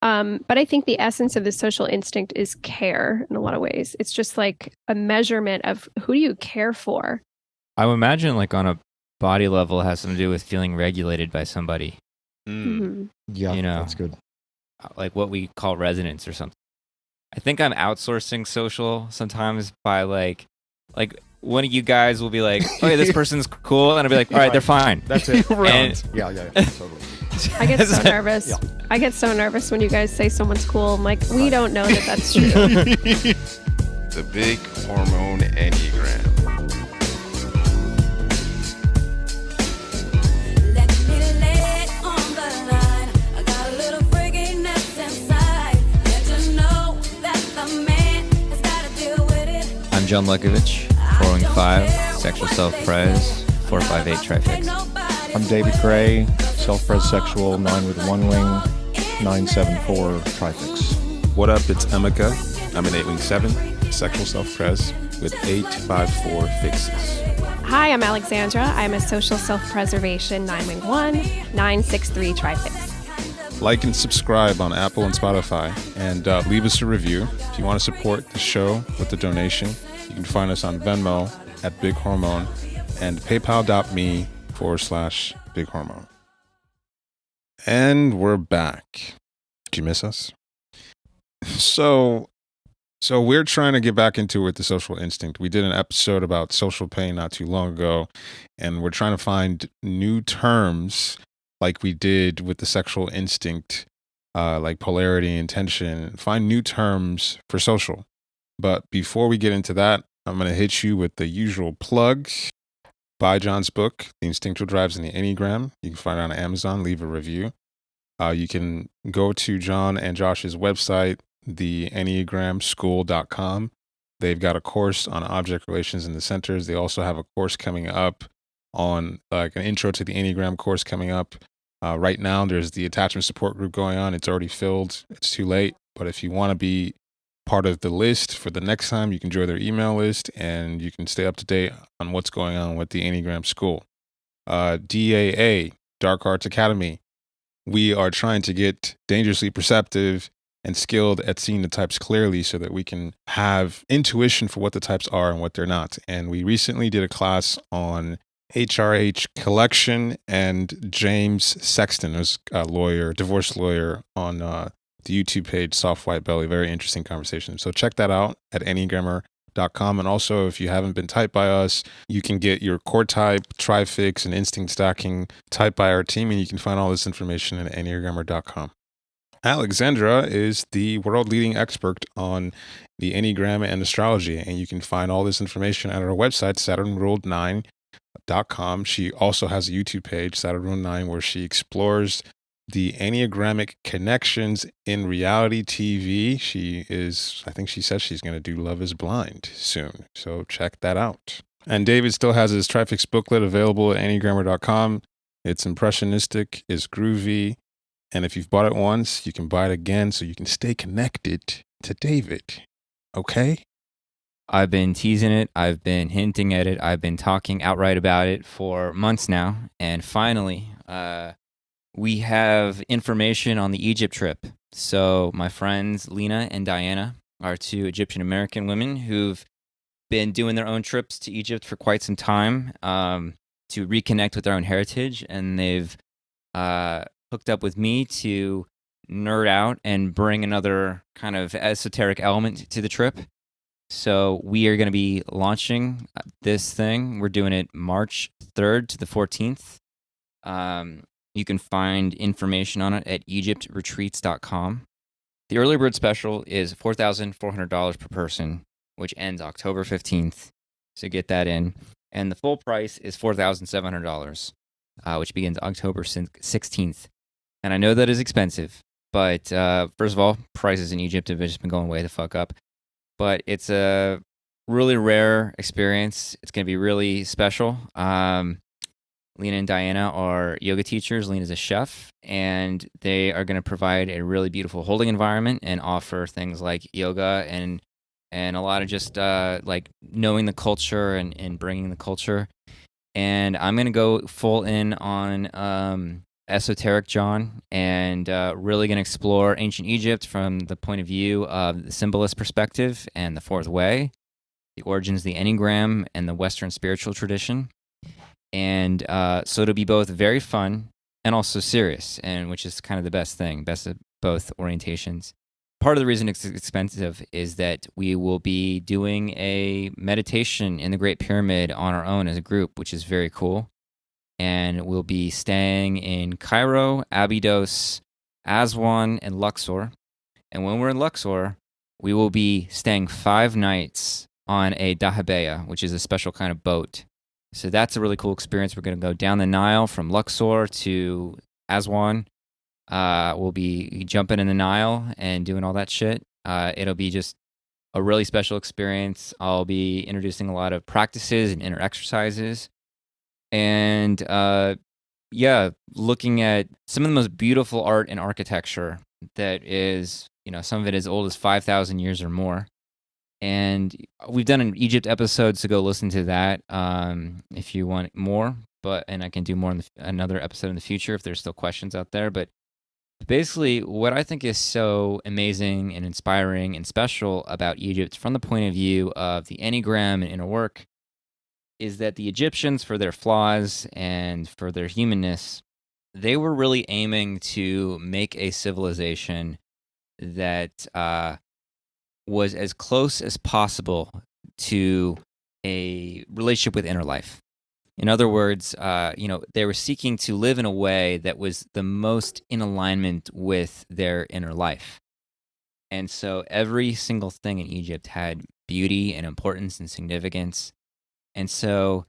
But I think the essence of the social instinct is care in a lot of ways. It's just like a measurement of who do you care for? I would imagine, like on a body level, it has something to do with feeling regulated by somebody. Mhm. Yeah, You know. that's good. Like what we call resonance or something. I think I'm outsourcing social sometimes by like one of you guys will be like, "Oh, yeah, this person's cool," and I'll be like, "All right, they're fine." That's it. And- Yeah, totally. I get so nervous. Yeah. I get so nervous when you guys say someone's cool. I'm like, we don't know that that's true. The Big Hormone Enneagram. I'm John Lekovich, 415, sexual self-pres, 458 Trifix. I'm David Gray, self-pres sexual, 9 with 1 wing, 974 Trifix. What up, it's Emeka. I'm an 8-wing-7, sexual self-pres with 854 fixes. Hi, I'm Alexandra. I'm a social self-preservation 9-wing-1, 963 Trifix. Like and subscribe on Apple and Spotify, and leave us a review. If you want to support the show with a donation, you can find us on Venmo at Big Hormone and paypal.me/Big Hormone. And we're back. Did you miss us? So we're trying to get back into it with the social instinct. We did an episode about social pain not too long ago, and we're trying to find new terms like we did with the sexual instinct, like polarity and tension, find new terms for social. But before we get into that, I'm going to hit you with the usual plugs. Buy John's book, The Instinctual Drives in the Enneagram. You can find it on Amazon. Leave a review. You can go to John and Josh's website, theenneagramschool.com. They've got a course on object relations in the centers. They also have a course coming up on like an intro to the Enneagram course coming up. Right now, there's the attachment support group going on. It's already filled. It's too late. But if you want to be part of the list for the next time, you can join their email list and you can stay up to date on what's going on with the Enneagram School. DAA, Dark Arts Academy. We are trying to get dangerously perceptive and skilled at seeing the types clearly so that we can have intuition for what the types are and what they're not. And we recently did a class on HRH collection, and James Sexton, who's a lawyer, divorce lawyer, on the YouTube page Soft White Belly. Very interesting conversation. So check that out at enneagrammer.com. And also, if you haven't been typed by us, you can get your core type, Trifix, and instinct stacking typed by our team, and you can find all this information at enneagrammer.com. Alexandra is the world leading expert on the Enneagram and astrology, and you can find all this information at our website, SaturnRuled9.com. She also has a YouTube page, Saturn Rule 9, where she explores the Enneagrammic connections in reality TV. I think she says she's going to do Love is Blind soon. So check that out. And David still has his Trifix booklet available at enneagrammer.com. It's impressionistic, it's groovy. And if you've bought it once, you can buy it again so you can stay connected to David. Okay? I've been teasing it. I've been hinting at it. I've been talking outright about it for months now. And finally, we have information on the Egypt trip. So my friends Lena and Diana are two Egyptian American women who've been doing their own trips to Egypt for quite some time to reconnect with their own heritage. And they've hooked up with me to nerd out and bring another kind of esoteric element to the trip. So we are going to be launching this thing. We're doing it March 3rd to the 14th. You can find information on it at egyptretreats.com. The early bird special is $4,400 per person, which ends October 15th. So get that in. And the full price is $4,700, which begins October 16th. And I know that is expensive, but first of all, prices in Egypt have just been going way the fuck up. But it's a really rare experience. It's going to be really special. Lena and Diana are yoga teachers. Lena's a chef, and they are going to provide a really beautiful holding environment and offer things like yoga and a lot of just like knowing the culture and bringing the culture. And I'm going to go full in on esoteric John, and really going to explore ancient Egypt from the point of view of the symbolist perspective and the fourth way, the origins of the Enneagram, and the Western spiritual tradition. And so it'll be both very fun and also serious, and which is kind of the best thing, best of both orientations. Part of the reason it's expensive is that we will be doing a meditation in the Great Pyramid on our own as a group, which is very cool. And we'll be staying in Cairo, Abydos, Aswan, and Luxor. And when we're in Luxor, we will be staying 5 nights on a dahabeah, which is a special kind of boat. So that's a really cool experience. We're going to go down the Nile from Luxor to Aswan. We'll be jumping in the Nile and doing all that shit. It'll be just a really special experience. I'll be introducing a lot of practices and inner exercises. And looking at some of the most beautiful art and architecture that is, some of it as old as 5,000 years or more. And we've done an Egypt episode, so go listen to that if you want more. And I can do more in another episode in the future if there's still questions out there. But basically, what I think is so amazing and inspiring and special about Egypt from the point of view of the Enneagram and inner work is that the Egyptians, for their flaws and for their humanness, they were really aiming to make a civilization that was as close as possible to a relationship with inner life. In other words, they were seeking to live in a way that was the most in alignment with their inner life. And so every single thing in Egypt had beauty and importance and significance. And so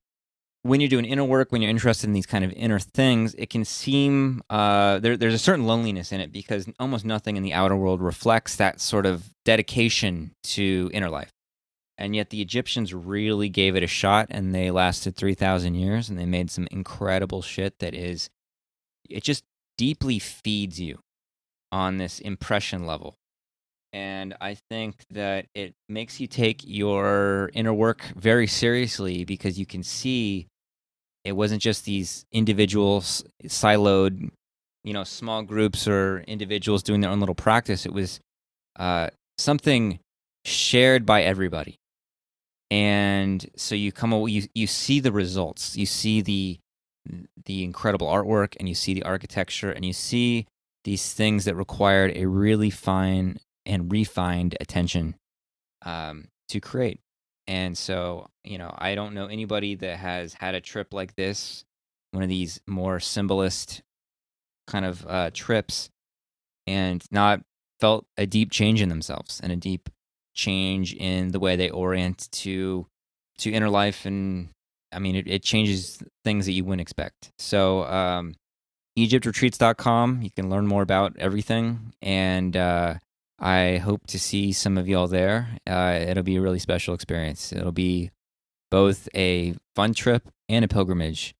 when you're doing inner work, when you're interested in these kind of inner things, it can seem there's a certain loneliness in it because almost nothing in the outer world reflects that sort of dedication to inner life. And yet the Egyptians really gave it a shot, and they lasted 3,000 years, and they made some incredible shit it just deeply feeds you on this impression level. And I think that it makes you take your inner work very seriously because you can see it wasn't just these individuals, siloed, small groups or individuals doing their own little practice. It was something shared by everybody. And so you you see the results. You see the incredible artwork, and you see the architecture, and you see these things that required a really fine and refined attention to create. And so, I don't know anybody that has had a trip like this, one of these more symbolist kind of trips, and not felt a deep change in themselves and a deep change in the way they orient to inner life. And I mean, it changes things that you wouldn't expect. So EgyptRetreats.com, you can learn more about everything, and I hope to see some of y'all there. It'll be a really special experience. It'll be both a fun trip and a pilgrimage.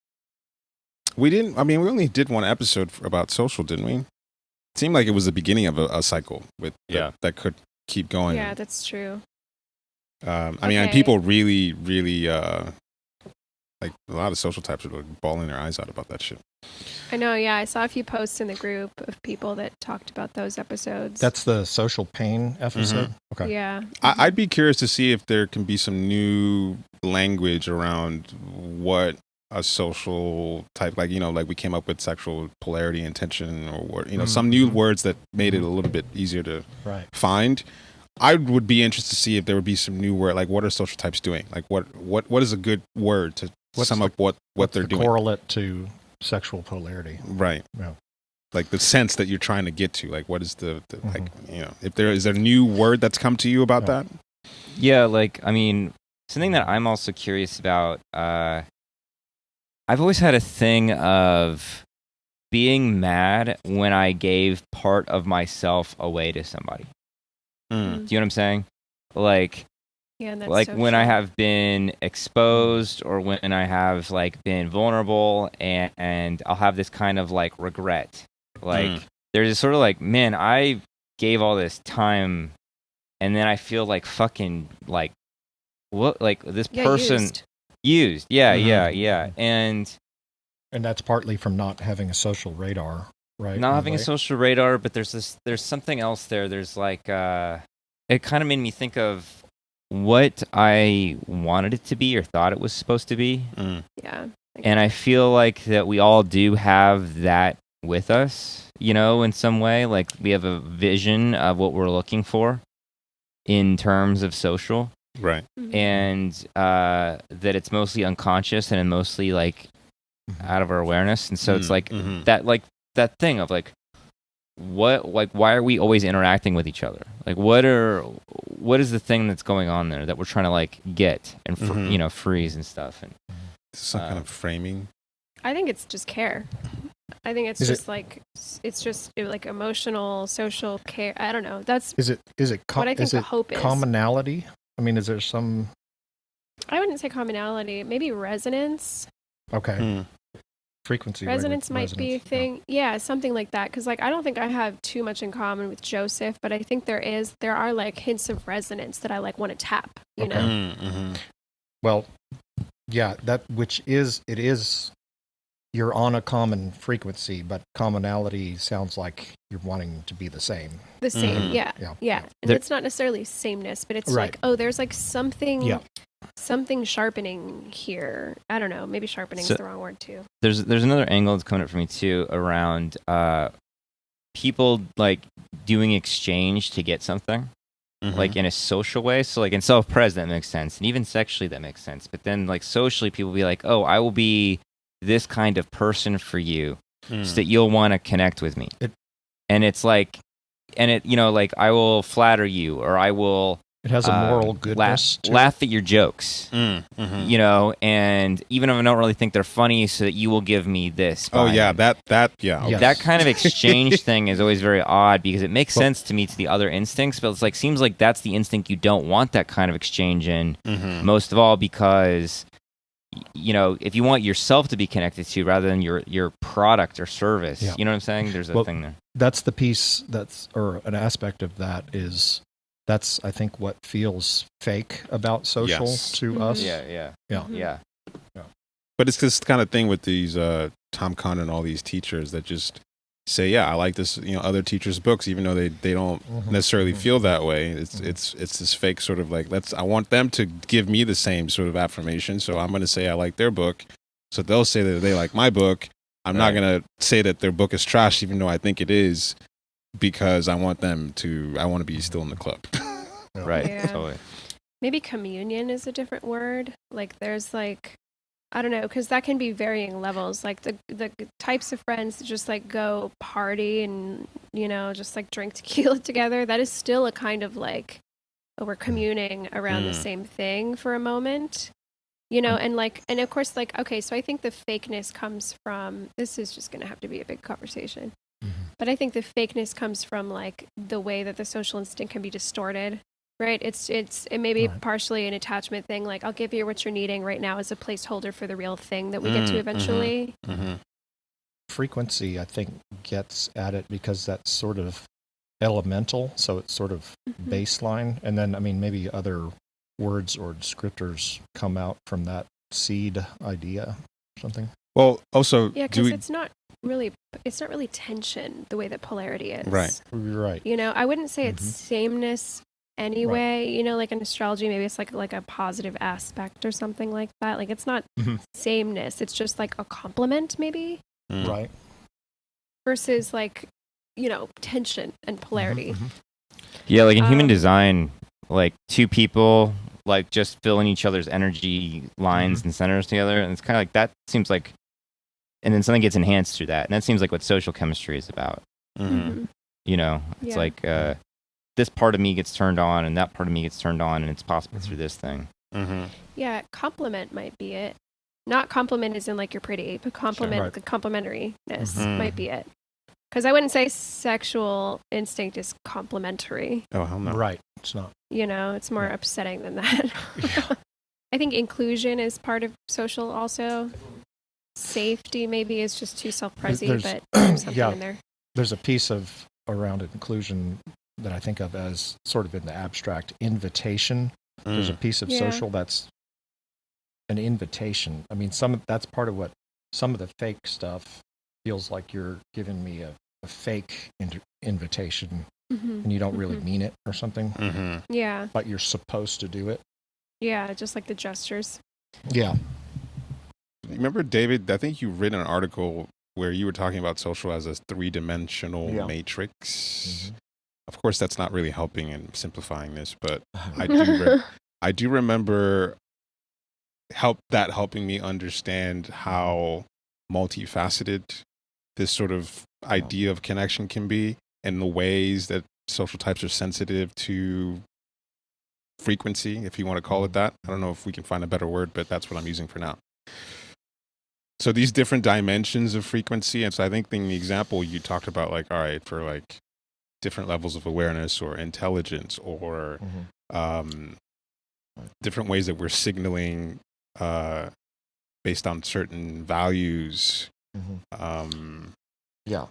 We only did one episode about social, didn't we? It seemed like it was the beginning of a cycle that could keep going. Yeah, that's true. And people really, really, like a lot of social types are bawling their eyes out about that shit. I know, yeah. I saw a few posts in the group of people that talked about those episodes. That's the social pain episode? Mm-hmm. Okay. Yeah. I'd be curious to see if there can be some new language around what a social type, like we came up with sexual polarity and tension, or some new words that made it a little bit easier to find. I would be interested to see if there would be some new word, like what are social types doing? Like what is a good word to sum up what they're doing? Correlate to sexual polarity, right? Yeah. Like the sense that you're trying to get to, like what is the like if there is a new word that's come to you about that? Yeah, something that I'm also curious about. I've always had a thing of being mad when I gave part of myself away to somebody. Do you know what I'm saying? Like, yeah, that's like so when true. I have been exposed or when I have been vulnerable, and I'll have this kind of regret. There's this sort of man, I gave all this time, and then I feel fucking what this person used. Yeah. And And that's partly from not having a social radar, right? Not in having a way? social radar, but there's something else there. There's like it kind of made me think of what I wanted it to be or thought it was supposed to be. Yeah. And I feel like that we all do have that with us, in some way. Like we have a vision of what we're looking for in terms of social. Right. Mhm. And that it's mostly unconscious and mostly like out of our awareness. And so it's like that thing of like, why are we always interacting with each other? Like what is the thing that's going on there that we're trying to like get and freeze and stuff? And some kind of framing. I think it's just care. I think it's just like emotional, social care. I don't know. That's Is it what I think the hope is. Commonality? I mean, is there some? I wouldn't say commonality. Maybe resonance. Okay. Frequency. Resonance might be a thing. Yeah, something like that. Because like I don't think I have too much in common with Joseph, but I think there are like hints of resonance that I like want to tap. You know. Well, yeah, it is. You're on a common frequency, but commonality sounds like you're wanting to be the same. The same, yeah. And it's not necessarily sameness, but it's like, oh, there's like something sharpening here. I don't know. Maybe sharpening is the wrong word too. There's another angle that's coming up for me too around people like doing exchange to get something. Like in a social way. So like in self-pres that makes sense. And even sexually that makes sense. But then like socially people be like, oh, I will be this kind of person for you so that you'll want to connect with me. And it's like, like I will flatter you or I will... It has a moral goodness. Laugh at your jokes, and even if I don't really think they're funny, so that you will give me this. That kind of exchange thing is always very odd because it makes sense to me to the other instincts, but it's like seems like that's the instinct you don't want that kind of exchange in. Most of all, because if you want yourself to be connected to rather than your product or service, you know what I'm saying? There's a thing there. That's the piece or an aspect of that is. That's, I think, what feels fake about social to us. Yeah. But it's this kind of thing with these Tom Condon and all these teachers that just say, I like this, other teachers' books, even though they don't necessarily feel that way. It's this fake sort of like, I want them to give me the same sort of affirmation. So I'm going to say I like their book. So they'll say that they like my book. I'm not going to say that their book is trash, even though I think it is. Because I want to be still in the club. Right. Yeah. Totally. Maybe communion is a different word. Like there's like, I don't know, because that can be varying levels. Like the types of friends that just like go party and, just like drink tequila together. That is still a kind of like, we're communing around the same thing for a moment. And of course, like, okay, so I think the fakeness comes from, this is just going to have to be a big conversation. But I think the fakeness comes from like the way that the social instinct can be distorted, right? It may be partially an attachment thing. Like I'll give you what you're needing right now as a placeholder for the real thing that we get to eventually. Frequency, I think, gets at it because that's sort of elemental. So it's sort of baseline. And then, I mean, maybe other words or descriptors come out from that seed idea or something. Well, also, because it's not really tension the way that polarity is. Right. I wouldn't say it's sameness anyway. Right. Like in astrology, maybe it's like a positive aspect or something like that. Like it's not sameness. It's just like a complement, maybe. Right. Versus like, tension and polarity. Yeah, like in human design, like two people like just filling each other's energy lines and centers together, and it's kind of like that seems like. And then something gets enhanced through that. And that seems like what social chemistry is about. It's like this part of me gets turned on and that part of me gets turned on, and it's possible through this thing. Yeah, complement might be it. Not compliment as in like you're pretty, but complement, the complementariness might be it. Because I wouldn't say sexual instinct is complementary. Oh, hell no. Right. It's not. It's more upsetting than that. I think inclusion is part of social also. Safety maybe is just too self-pressy, but there's something in there. There's a piece of around inclusion that I think of as sort of in the abstract invitation. There's a piece of social that's an invitation. I mean, that's part of what some of the fake stuff feels like you're giving me a fake invitation, and you don't really mean it or something. Yeah. But you're supposed to do it. Yeah, just like the gestures. Yeah. Remember, David, I think you written an article where you were talking about social as a three-dimensional matrix. Of course, that's not really helping and simplifying this, but I do remember helping me understand how multifaceted this sort of idea of connection can be, and the ways that social types are sensitive to frequency, if you want to call it that. I don't know if we can find a better word, but that's what I'm using for now. So these different dimensions of frequency, and so I think in the example you talked about, like, all right, for like different levels of awareness or intelligence or different ways that we're signaling based on certain values. Yeah.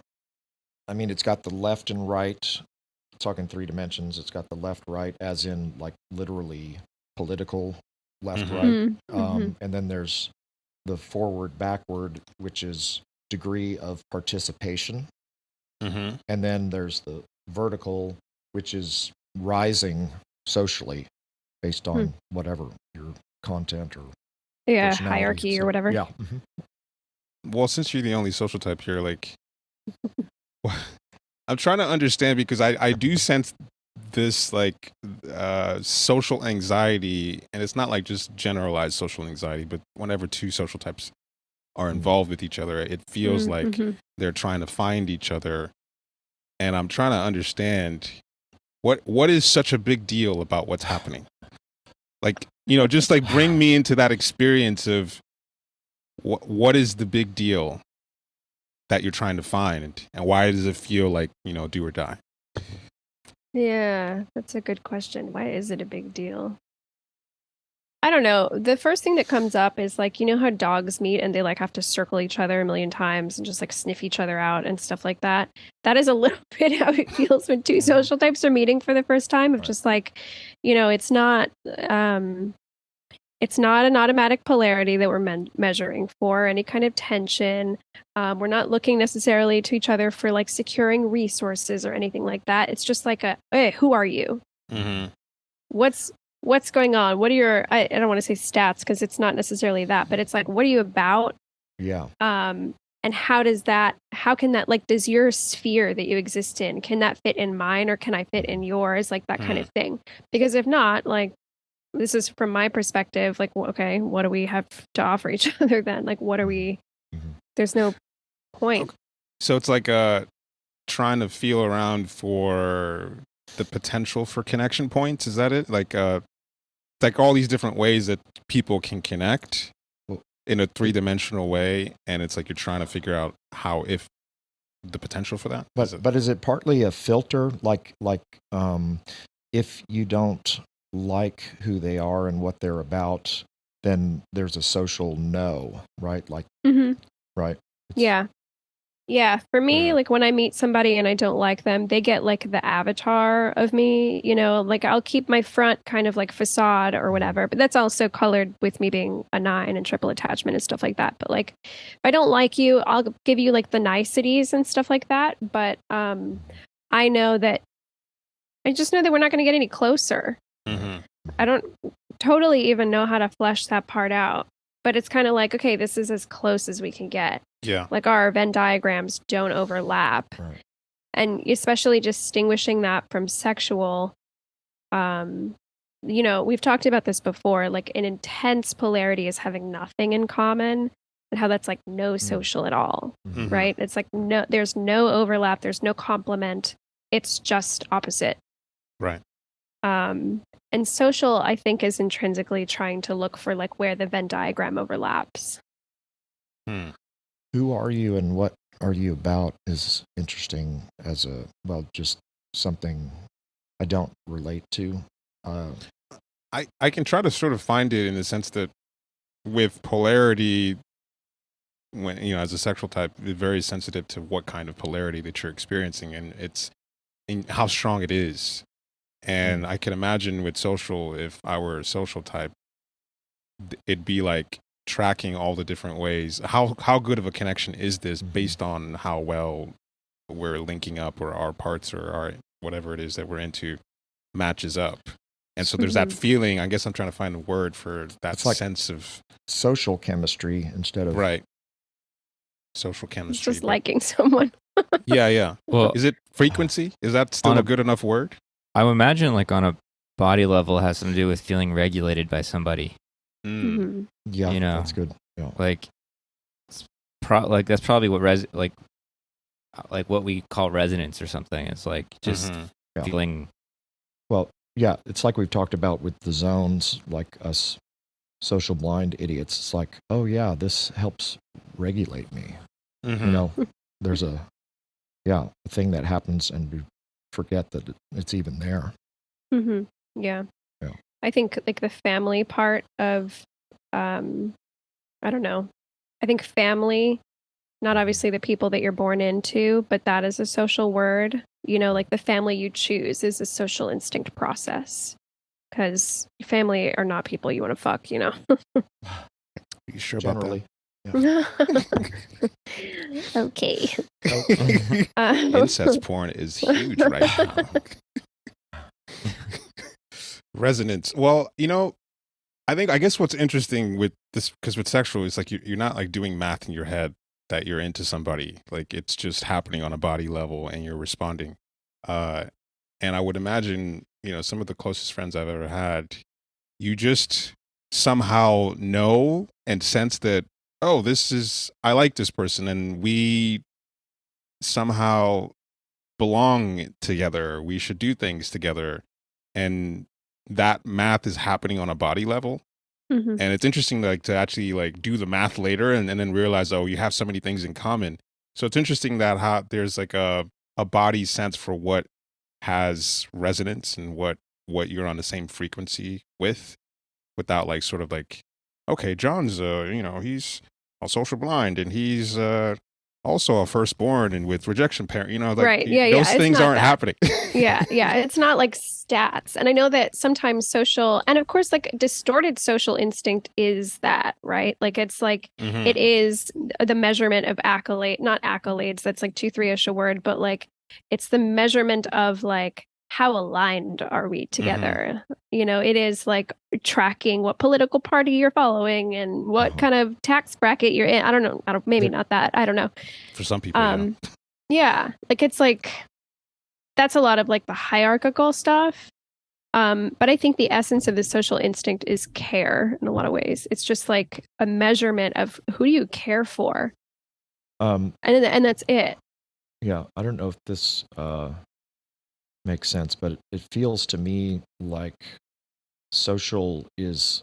I mean, it's got the left and right, talking three dimensions. It's got the left, right, as in like literally political left, right. And then there's the forward, backward, which is degree of participation. And then there's the vertical, which is rising socially based on whatever your content or hierarchy or whatever. Yeah. Well, since you're the only social type here, like, I'm trying to understand, because I do sense this like social anxiety, and it's not like just generalized social anxiety, but whenever two social types are involved with each other, it feels like they're trying to find each other. And I'm trying to understand what is such a big deal about what's happening. Like, you know, just like bring me into that experience of what is the big deal that you're trying to find, and why does it feel like, you know, do or die? Yeah, that's a good question. Why is it a big deal? I don't know. The first thing that comes up is like, you know how dogs meet and they like have to circle each other a million times and just like sniff each other out and stuff like that. That is a little bit how it feels when two social types are meeting for the first time, of just like, you know, it's not an automatic polarity that we're measuring for any kind of tension. We're not looking necessarily to each other for like securing resources or anything like that. It's just like hey, who are you? What's going on? What are your, I don't want to say stats because it's not necessarily that, but it's like, what are you about? Yeah. And how can that, like, does your sphere that you exist in, can that fit in mine, or can I fit in yours? Like that kind of thing. Because if not, like, this is from my perspective, like, okay, what do we have to offer each other then? Like, what are we, there's no point. Okay. So it's like trying to feel around for the potential for connection points. Is that it? Like all these different ways that people can connect in a three-dimensional way, and it's like you're trying to figure out how, if the potential for that. But is it partly a filter? Like if you don't like who they are and what they're about, then there's a social no, right? Like, right? Yeah, for me, like when I meet somebody and I don't like them, they get like the avatar of me, you know, like I'll keep my front kind of like facade or whatever, but that's also colored with me being a 9 and triple attachment and stuff like that. But like, if I don't like you, I'll give you like the niceties and stuff like that. But I just know that we're not going to get any closer. I don't totally even know how to flesh that part out, but it's kind of like, okay, this is as close as we can get. Yeah. Like our Venn diagrams don't overlap. Right. And especially distinguishing that from sexual, you know, we've talked about this before, like an intense polarity is having nothing in common, and how that's like no social at all, right? It's like there's no overlap, there's no complement. It's just opposite. Right. And social, I think, is intrinsically trying to look for like where the Venn diagram overlaps. Who are you and what are you about is interesting as just something I don't relate to. I can try to sort of find it in the sense that with polarity, when, you know, as a sexual type, it's very sensitive to what kind of polarity that you're experiencing, and it's in how strong it is. And I can imagine with social, if I were a social type, it'd be like tracking all the different ways. How good of a connection is this based on how well we're linking up, or our parts or our whatever it is that we're into matches up. And so there's that feeling. I guess I'm trying to find a word for that It's like sense of social chemistry instead of right. Social It's chemistry. just liking someone. Yeah. Well, Is it frequency? Is that still On a a- good enough word? I would imagine like on a body level it has something to do with feeling regulated by somebody. Mhm. Yeah, You know. that's good. Yeah. Like, like that's probably what like what we call resonance or something. It's like just Yeah. feeling. Well, yeah, it's like we've talked about with the zones, like us social blind idiots. It's like, oh yeah, this helps regulate me. Mhm. You know, there's a thing that happens and we forget that it's even there. Mhm. Yeah. Yeah. I think like the family part of, I don't know. I think family, not obviously the people that you're born into, but that is a social word. You know, like the family you choose is a social instinct process. Because family are not people you want to fuck, you know? You sure Generally. Okay. about that? Incest porn is huge right now. Resonance. Well, I guess what's interesting with this, because with sexual, it's like you're not like doing math in your head that you're into somebody. Like it's just happening on a body level and you're responding. And I would imagine, some of the closest friends I've ever had, you just somehow know and sense that, oh, I like this person and we somehow belong together. We should do things together. And that math is happening on a body level. Mhm. And it's interesting to actually like do the math later and then realize, oh, you have so many things in common. So it's interesting that how there's like a body sense for what has resonance and what you're on the same frequency with, without like sort of like, okay, John's he's a social blind and he's also a firstborn and with rejection parent, like Right. Yeah. those It's things not aren't that. happening. Yeah. It's not like stats. And I know that sometimes social, and of course, like distorted social instinct is that, right? Like it's like, Mhm. it is the measurement of not accolades. That's like 2-3-ish a word, but like it's the measurement of like, how aligned are we together? It is like tracking what political party you're following and what kind of tax bracket you're in. I don't know. Maybe not that. I don't know. For some people, Yeah. Like it's like, that's a lot of like the hierarchical stuff. But I think the essence of the social instinct is care in a lot of ways. It's just like a measurement of who do you care for? And that's it. Yeah, I don't know if this makes sense, but it feels to me like social is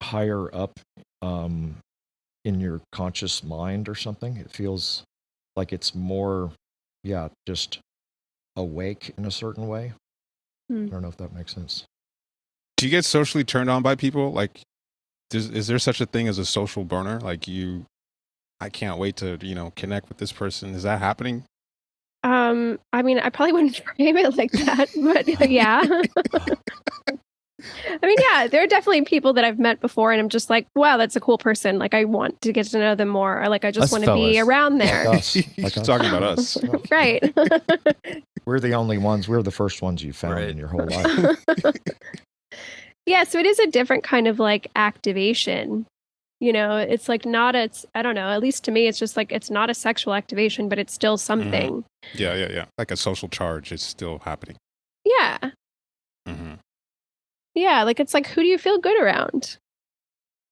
higher up in your conscious mind or something. It feels like it's more, just awake in a certain way. I don't know if that makes sense. do you get socially turned on by people? Like, is there such a thing as a social burner? Like I can't wait to, connect with this person. Is that happening? I mean, I probably wouldn't frame it like that, but yeah. I mean, yeah, there are definitely people that I've met before and I'm just like, wow, that's a cool person. Like I want to get to know them more. Or like I just Us want to be fellas. around there. Like us. You're Like us. talking about us. Right. We're the only ones. We're the first ones you found Right. in your whole life. Yeah, so it is a different kind of like activation. It's like I don't know, at least to me, it's just like, it's not a sexual activation, but it's still something. Yeah. Like a social charge is still happening. Yeah. Mm-hmm. Yeah. Like, it's like, who do you feel good around?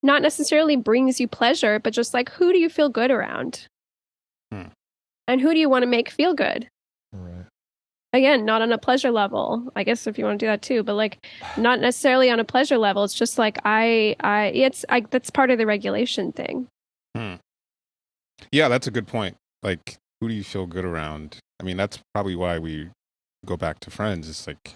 Not necessarily brings you pleasure, but just like, who do you feel good around? And who do you want to make feel good? Right. Again, not on a pleasure level. I guess if you want to do that too, but like not necessarily on a pleasure level. It's just like that's part of the regulation thing. Yeah, that's a good point. Like, who do you feel good around? I mean, that's probably why we go back to friends. It's like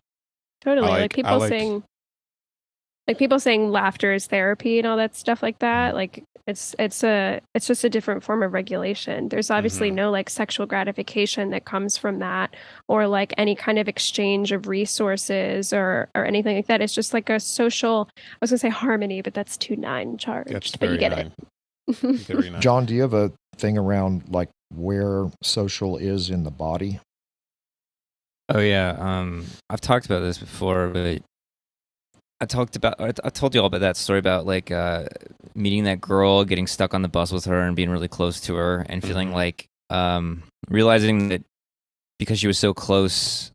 Totally. like- Like I like- people saying laughter is therapy and all that stuff like that. Like It's just a different form of regulation. There's obviously Mhm. no like sexual gratification that comes from that, or like any kind of exchange of resources or anything like that. It's just like a social, I was gonna say harmony, but that's too nine charged. That's But you very get nine. it. Very nine. John, do you have a thing around like where social is in the body? Oh yeah, I've talked about this before, but I told you all about that story about like meeting that girl, getting stuck on the bus with her, and being really close to her, and feeling Mhm. like realizing that because she was so close,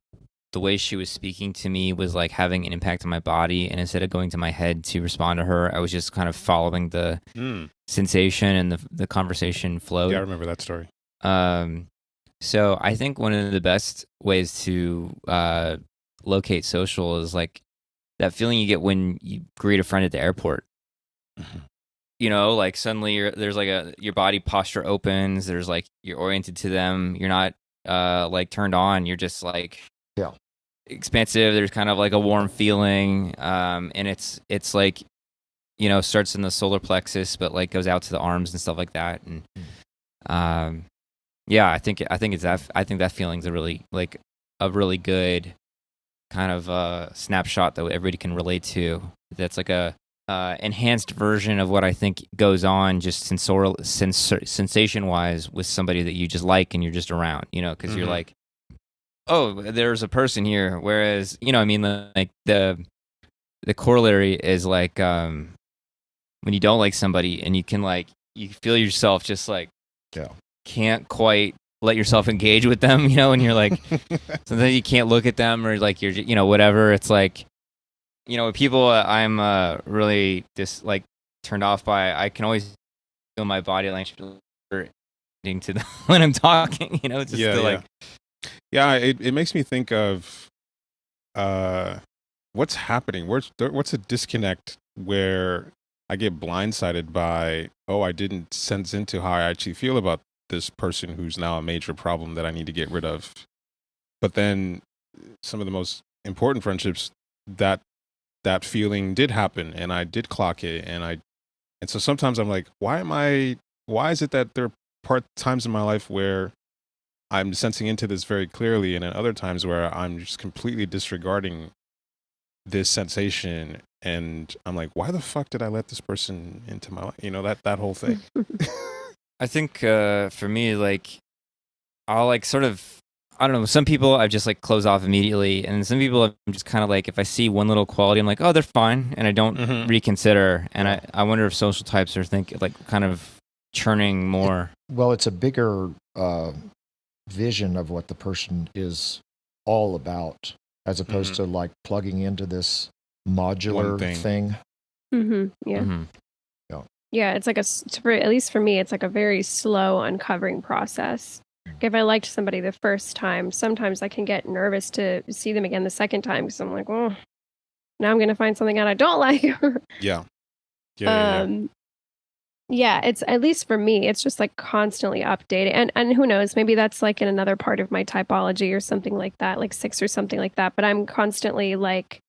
the way she was speaking to me was like having an impact on my body, and instead of going to my head to respond to her, I was just kind of following the Mm. sensation, and the conversation flowed. Yeah, I remember that story. So I think one of the best ways to locate social is like that feeling you get when you greet a friend at the airport. Mhm. You know, like suddenly there's like your body posture opens. There's like you're oriented to them. You're not like turned on. You're just like Yeah. expansive. There's kind of like a warm feeling, and it's like, you know, starts in the solar plexus, but like goes out to the arms and stuff like that. And yeah, I think it's that. I think that feeling's a really good kind of snapshot that everybody can relate to. That's like a enhanced version of what I think goes on just sensation wise with somebody that you just like and you're just around, you know, because you're Mhm. like, oh, there's a person here. Whereas, you know, I mean, like the corollary is like when you don't like somebody and you can like you feel yourself just like Yeah. can't quite let yourself engage with them, you know, and you're like sometimes you can't look at them or like you're, you know, whatever. It's like, you know, people I'm really just like turned off by. I can always feel my body language to them when I'm talking, you know, just Yeah, to yeah. like, Yeah, it makes me think of what's happening. What's a disconnect where I get blindsided by, oh, I didn't sense into how I actually feel about this person who's now a major problem that I need to get rid of. But then some of the most important friendships, that feeling did happen and I did clock it, and so sometimes I'm like, why is it that there are times in my life where I'm sensing into this very clearly, and then other times where I'm just completely disregarding this sensation, and I'm like, why the fuck did I let this person into my life? You know, that whole thing. I think for me, like, I'll like sort of, I don't know, some people I just like close off immediately, and some people I'm just kind of like, if I see one little quality, I'm like, oh, they're fine, and I don't Mhm. reconsider. And I wonder if social types are like kind of churning more. Well, it's a bigger vision of what the person is all about, as opposed to like plugging into this modular One thing. thing. Yeah. Mhm. Yeah, it's like at least for me, it's like a very slow uncovering process. Like if I liked somebody the first time, sometimes I can get nervous to see them again the second time because I'm like, well, now I'm going to find something out I don't like. Yeah. Yeah. Yeah, it's at least for me, it's just like constantly updating. And who knows, maybe that's like in another part of my typology or something like that, like 6 or something like that. But I'm constantly like,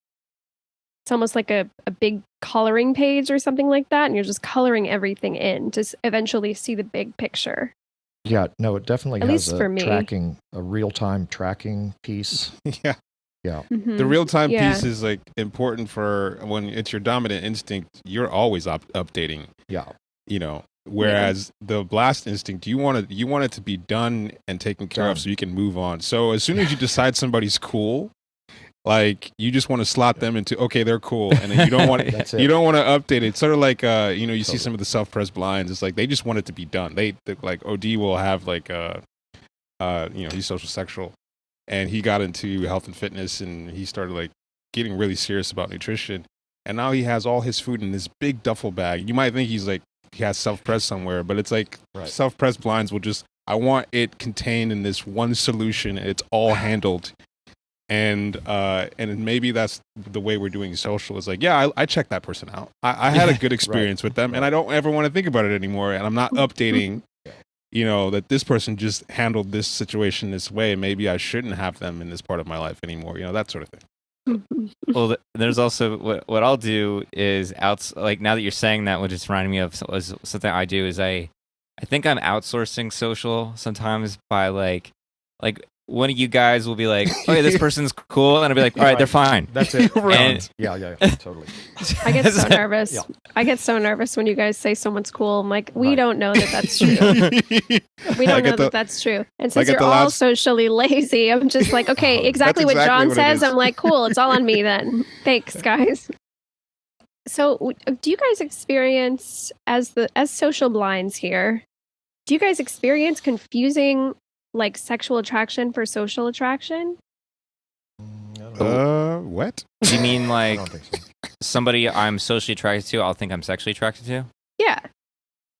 it's almost like a big coloring page or something like that. And you're just coloring everything in to eventually see the big picture. Yeah, no, it definitely At has least for me. a real-time tracking piece. Yeah. Yeah. The real-time Yeah. piece is like important for when it's your dominant instinct. You're always updating. Yeah. You know, whereas the blast instinct, you want it to be done and taken care of Done. so you can move on. So as soon as you decide somebody's cool, like you just want to slot them into, okay, they're cool, and then you don't want That's it. you don't want to update it. It's sort of like you know, you see Totally. some of the self-pressed blinds. It's like they just want it to be done. They like OD will have like you know, he's social sexual, and he got into health and fitness, and he started like getting really serious about nutrition, and now he has all his food in this big duffel bag. You might think he's like he has self-press somewhere, but it's like Right. self-pressed blinds will just, I want it contained in this one solution. It's all handled. And maybe that's the way we're doing social. Is like, yeah, I checked that person out. I had a good experience with them, and I don't ever want to think about it anymore. And I'm not updating, you know, that this person just handled this situation this way. Maybe I shouldn't have them in this part of my life anymore. You know, that sort of thing. Well, there's also what I'll do is like now that you're saying that, what just reminded me of was something I do is I think I'm outsourcing social sometimes by like one of you guys will be like, oh yeah, this person's cool, and I'll be like, all right, they're fine. That's it. And- yeah, totally. I get so nervous. Yeah. I get so nervous when you guys say someone's cool. I'm like, we don't know that that's true. We don't know that that's true. And since you're all socially lazy, I'm just like, okay, exactly what John says. I'm like, cool, it's all on me then. Thanks, guys. So, do you guys experience as social blinds here? Do you guys experience confusing like sexual attraction for social attraction? What? Do you mean I like don't think so. somebody I'm socially attracted to, I'll think I'm sexually attracted to? Yeah.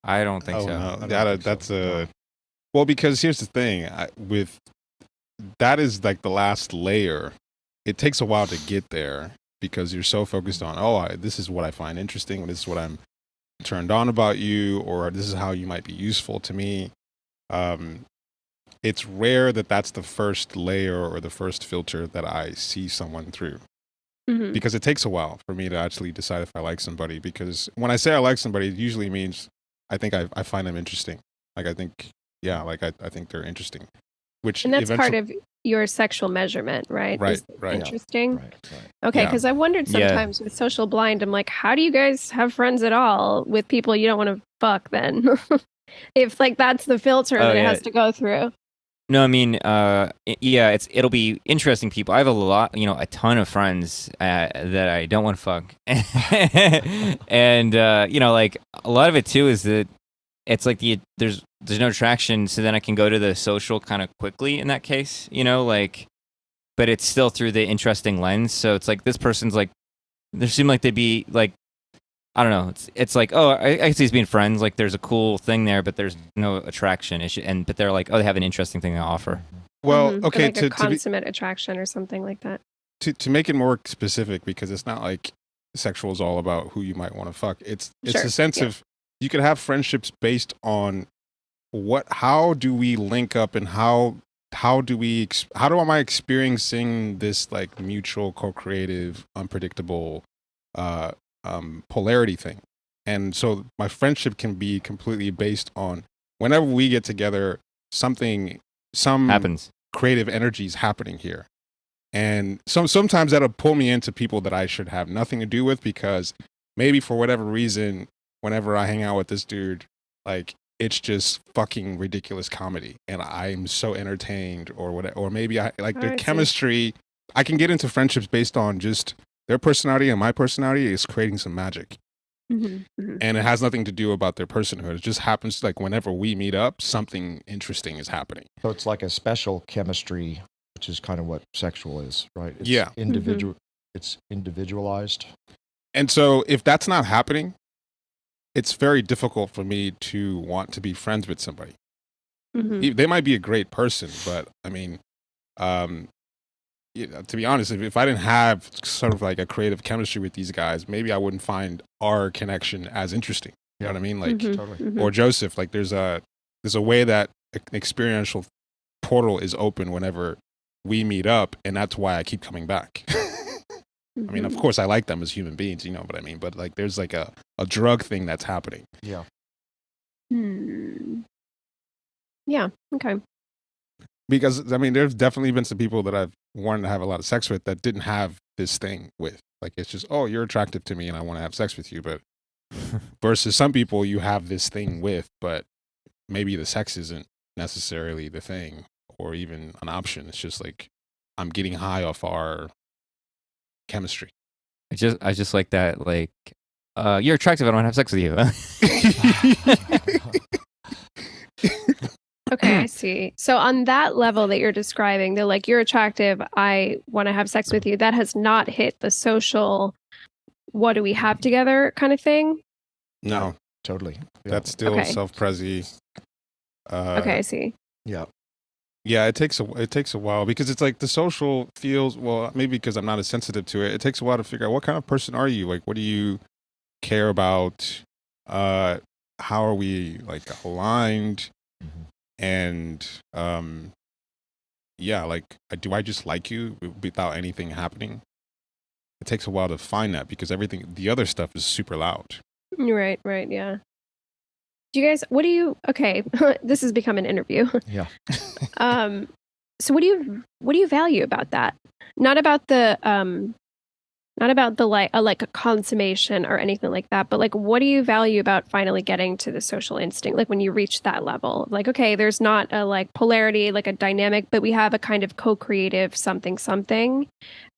I don't think so. No. I don't think That's so. No. well, because here's the thing. That is like the last layer. It takes a while to get there because you're so focused on, this is what I find interesting. This is what I'm turned on about you, or this is how you might be useful to me. It's rare that that's the first layer or the first filter that I see someone through. Mm-hmm. Because it takes a while for me to actually decide if I like somebody. Because when I say I like somebody, it usually means I think I find them interesting. Like I think they're interesting. And that's part of your sexual measurement, right? Right, Is right. Interesting. Right. Okay, Yeah. because I wondered sometimes with social blind, I'm like, how do you guys have friends at all with people you don't want to fuck then? If like that's the filter that it has to go through. No, I mean, it'll be interesting people. I have a ton of friends that I don't want to fuck, and like a lot of it too is that it's like there's no attraction, so then I can go to the social kind of quickly in that case, but it's still through the interesting lens. So it's like this person's like, there seem like they'd be like, I don't know. It's like, oh, I see us being friends. Like, there's a cool thing there, but there's no attraction issue. But they're like, oh, they have an interesting thing to offer. Well, Mhm. okay, Like a consummate attraction or something like that. to make it more specific, because it's not like sexual is all about who you might want to fuck. It's Sure, a sense of you could have friendships based on how do we link up, and how am I experiencing this like mutual, co-creative, unpredictable polarity thing. And so my friendship can be completely based on whenever we get together, some Happens. creative energy is happening here. And sometimes that'll pull me into people that I should have nothing to do with, because maybe for whatever reason, whenever I hang out with this dude, like it's just fucking ridiculous comedy and I'm so entertained, or whatever. Or maybe I like their chemistry. I can get into friendships based on just their personality, and my personality is creating some magic. Mm-hmm, mm-hmm. And it has nothing to do about their personhood. It just happens like whenever we meet up, something interesting is happening. So it's like a special chemistry, which is kind of what sexual is, right? It's Yeah. It's individualized. And so if that's not happening, it's very difficult for me to want to be friends with somebody. Mm-hmm. They might be a great person, but I mean, to be honest, if I didn't have sort of like a creative chemistry with these guys, maybe I wouldn't find our connection as interesting. You know what I mean? Like, Totally. Mm-hmm. or Joseph, like there's a way that an experiential portal is open whenever we meet up, and that's why I keep coming back. I mean, of course I like them as human beings, you know what I mean? But like there's like a drug thing that's happening. Yeah. Yeah. Okay. Because I mean, there's definitely been some people that I've wanted to have a lot of sex with that didn't have this thing with. Like it's just, oh, you're attractive to me and I want to have sex with you. But versus some people you have this thing with, but maybe the sex isn't necessarily the thing or even an option. It's just like I'm getting high off our chemistry. I just like that. Like, you're attractive. I don't want to have sex with you. Okay, I see. So on that level that you're describing, they're like, you're attractive, I want to have sex with you. That has not hit the social, what do we have together kind of thing? No, Totally. Yeah. that's still Okay. self-prezi. Okay, I see. Yeah. Yeah, it takes a while, because it's like the social feels, well, maybe because I'm not as sensitive to it. It takes a while to figure out what kind of person are you? Like, what do you care about? How are we like aligned? Mhm. And yeah, like, do I just like you without anything happening? it takes a while to find that because everything, the other stuff is super loud. Right, yeah. Do you guys, okay, this has become an interview. Yeah. So what do you value about that? Not about the like a consummation or anything like that, but like what do you value about finally getting to the social instinct? Like when you reach that level, like, okay, there's not a like polarity, like a dynamic, but we have a kind of co-creative something.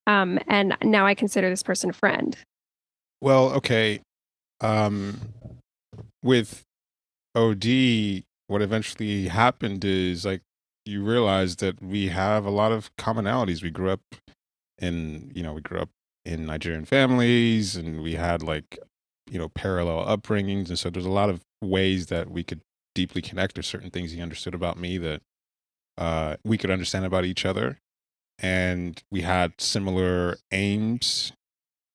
And now I consider this person a friend. Well, okay. With OD, what eventually happened is like you realize that we have a lot of commonalities. We grew up in Nigerian families, and we had like, parallel upbringings, and so there's a lot of ways that we could deeply connect. There's certain things he understood about me that we could understand about each other, and we had similar aims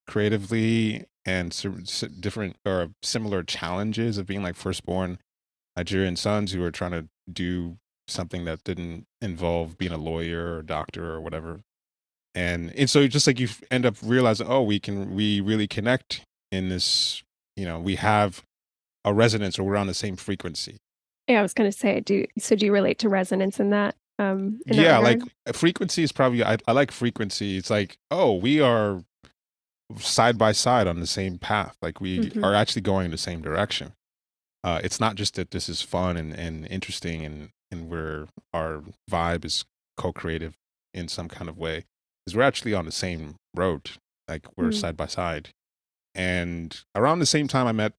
creatively and different or similar challenges of being like firstborn Nigerian sons who were trying to do something that didn't involve being a lawyer or doctor or whatever. And so just like you end up realizing, oh, we really connect in this, we have a resonance, or we're on the same frequency. Yeah, I was going to say, do you relate to resonance in that? Yeah, like frequency is probably, I like frequency. It's like, oh, we are side by side on the same path. Like we are actually going in the same direction. It's not just that this is fun and interesting and our vibe is co-creative in some kind of way, because we're actually on the same road. Like we're side by side. And around the same time I met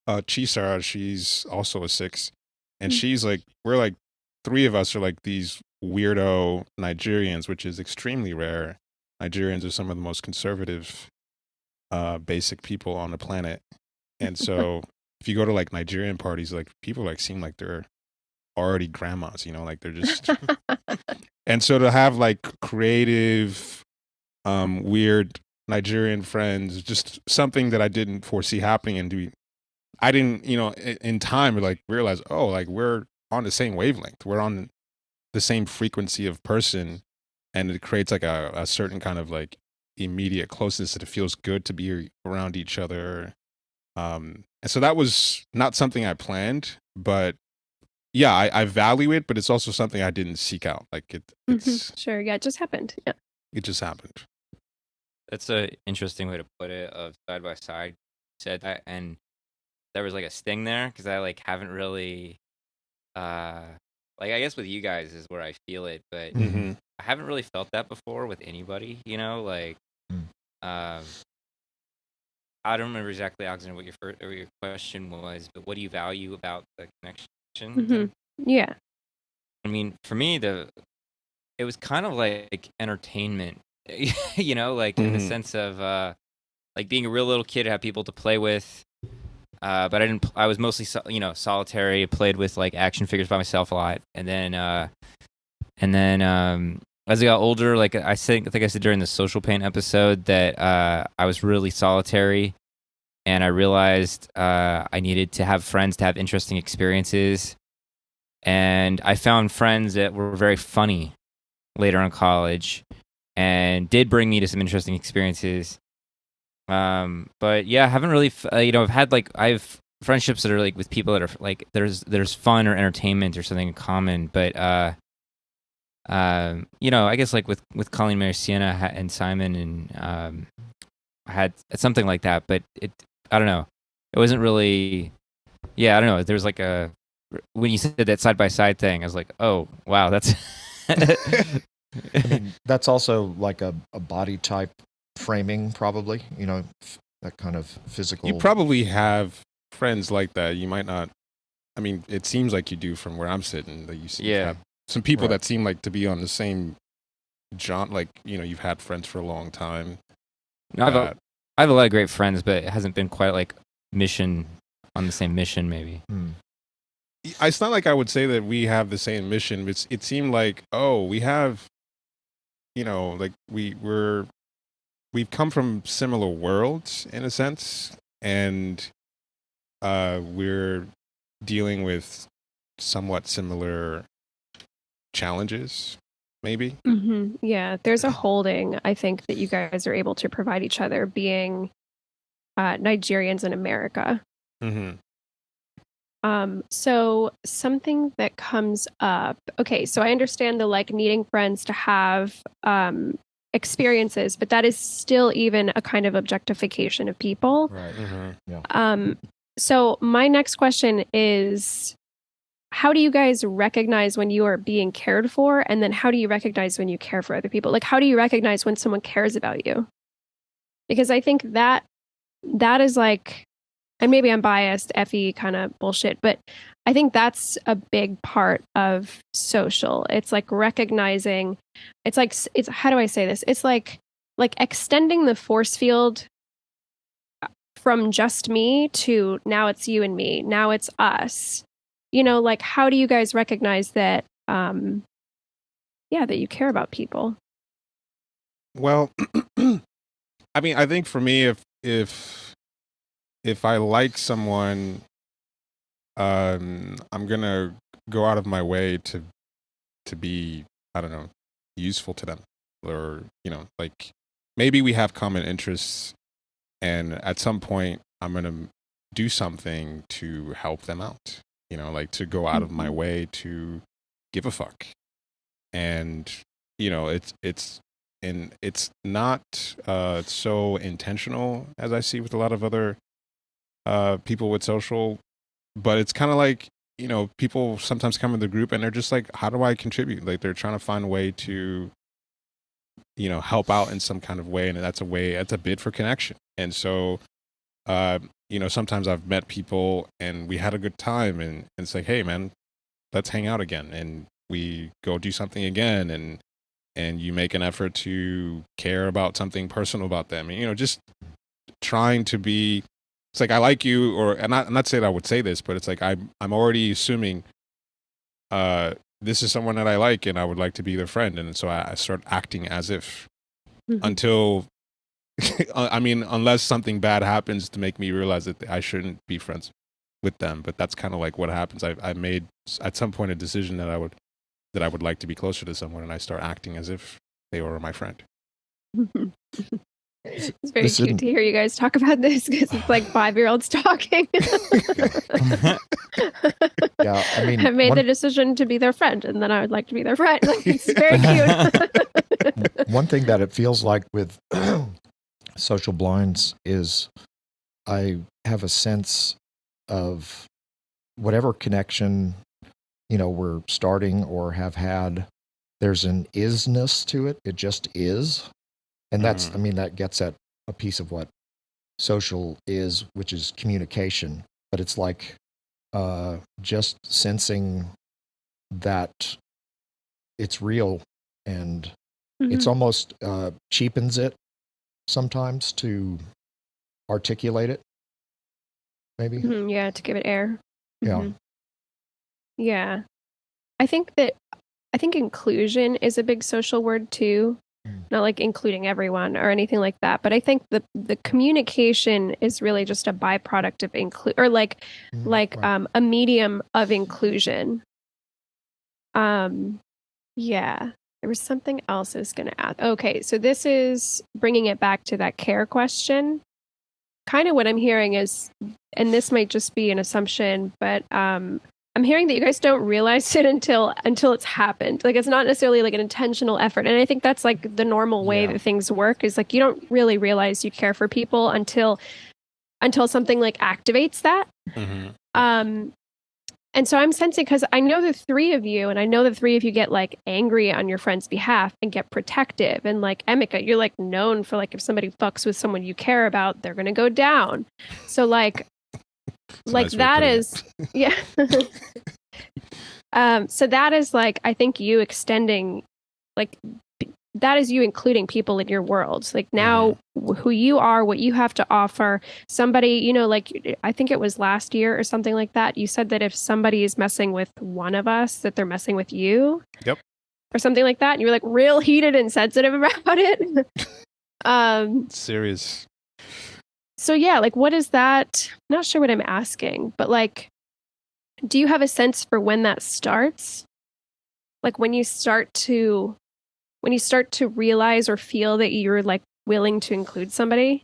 Chisara. She's also a 6, and she's like, we're like, 3 of us are like these weirdo Nigerians, which is extremely rare. Nigerians are some of the most conservative basic people on the planet. And so if you go to like Nigerian parties, like people like seem like they're already grandmas, like they're just and so to have like creative weird Nigerian friends, just something that I didn't foresee happening, and I didn't, in time like realize, oh, like we're on the same wavelength, we're on the same frequency of person, and it creates like a certain kind of like immediate closeness that it feels good to be around each other. And so that was not something I planned, but yeah, I value it, but it's also something I didn't seek out. Like it's sure, yeah, it just happened. Yeah, it just happened. That's an interesting way to put it. Of side by side, you said that, and there was like a sting there because I like haven't really, like I guess with you guys is where I feel it, but I haven't really felt that before with anybody. Like. I don't remember exactly, Alexander, what your question was, but what do you value about the connection? Yeah. I mean, for me, it was kind of like entertainment, like in the sense of like being a real little kid, have people to play with. But I was mostly, solitary. I played with like action figures by myself a lot. And then as I got older, like I think I said during the Social Pain episode that I was really solitary, and I realized I needed to have friends to have interesting experiences. And I found friends that were very funny later in college and did bring me to some interesting experiences. But yeah, I haven't really, I have friendships that are like with people that are like, there's fun or entertainment or something in common, but I guess like with Colleen, Mary, Sienna, and Simon, and I had something like that, but I don't know. It wasn't really. Yeah, I don't know. There was like when you said that side by side thing, I was like, oh wow, that's. I mean, that's also like a body type framing, probably. That kind of physical. You probably have friends like that. You might not. I mean, it seems like you do from where I'm sitting. That you see. Yeah. Some people that seem like to be on the same jaunt, like, you've had friends for a long time. No, I have a lot of great friends, but it hasn't been quite like on the same mission, maybe. It's not like I would say that we have the same mission. It seemed like, oh, we have, like we've come from similar worlds in a sense, and we're dealing with somewhat similar challenges. maybe. Yeah, there's a holding, I think, that you guys are able to provide each other being Nigerians in America. Mm-hmm. So something that comes up. Okay, so I understand the like needing friends to have experiences, but that is still even a kind of objectification of people. Right. Mm-hmm. Yeah. So my next question is, how do you guys recognize when you are being cared for? And then how do you recognize when you care for other people? Like, how do you recognize when someone cares about you? Because I think that is like, and maybe I'm biased, FE kind of bullshit, but I think that's a big part of social. It's like recognizing, it's like, it's, how do I say this? It's like extending the force field from just me to now it's you and me. Now it's us. You know, like, how do you guys recognize that, yeah, that you care about people? Well, I mean, I think for me, if I like someone, I'm gonna go out of my way to be, I don't know, useful to them, or like maybe we have common interests, and at some point I'm gonna do something to help them out. Like to go out of my way to give a fuck, and it's not so intentional as I see with a lot of other people with social, but it's kind of like people sometimes come in the group and they're just like, how do I contribute? Like they're trying to find a way to help out in some kind of way, and that's a bid for connection. And so sometimes I've met people and we had a good time, and it's like, hey man, let's hang out again, and we go do something again, and you make an effort to care about something personal about them, and just trying to be. It's like, I like you, or I'm not saying I would say this, but it's like I'm already assuming this is someone that I like and I would like to be their friend, and so I start acting as if until I mean, unless something bad happens to make me realize that I shouldn't be friends with them. But that's kind of like what happens. I made at some point a decision that I would like to be closer to someone, and I start acting as if they were my friend. It's very cute to hear you guys talk about this, because it's like 5-year-olds talking. Yeah, I mean, I made the decision to be their friend, and then I would like to be their friend. Like, it's very cute. One thing that it feels like with social blinds is I have a sense of whatever connection we're starting or have had. There's an isness to it. It just is. And that's, I mean, that gets at a piece of what social is, which is communication. But it's like just sensing that it's real, and it's almost cheapens it sometimes to articulate it, maybe. Yeah, to give it air. Yeah. Yeah. I think inclusion is a big social word too. Not like including everyone or anything like that, but I think the communication is really just a byproduct of right. A medium of inclusion. Yeah, there was something else I was going to add. Okay, so this is bringing it back to that care question. Kind of what I'm hearing is, and this might just be an assumption, but I'm hearing that you guys don't realize it until it's happened. Like, it's not necessarily like an intentional effort. And I think that's like the normal way that things work, is like you don't really realize you care for people until something like activates that. And so I'm sensing, because I know the three of you, and I know the three of you get like angry on your friend's behalf and get protective. And like Emika, you're like known for like, if somebody fucks with someone you care about, they're going to go down. So like, like that is, yeah. So that is like, I think you extending, like, that is you including people in your world. Like now who you are, what you have to offer, somebody, like, I think it was last year or something like that. You said that if somebody is messing with one of us, that they're messing with you. Yep. Or something like that. And you were like real heated and sensitive about it. Serious. So yeah, like what is that? I'm not sure what I'm asking, but like, do you have a sense for when that starts? Like when you start to when you start to realize or feel that you're like willing to include somebody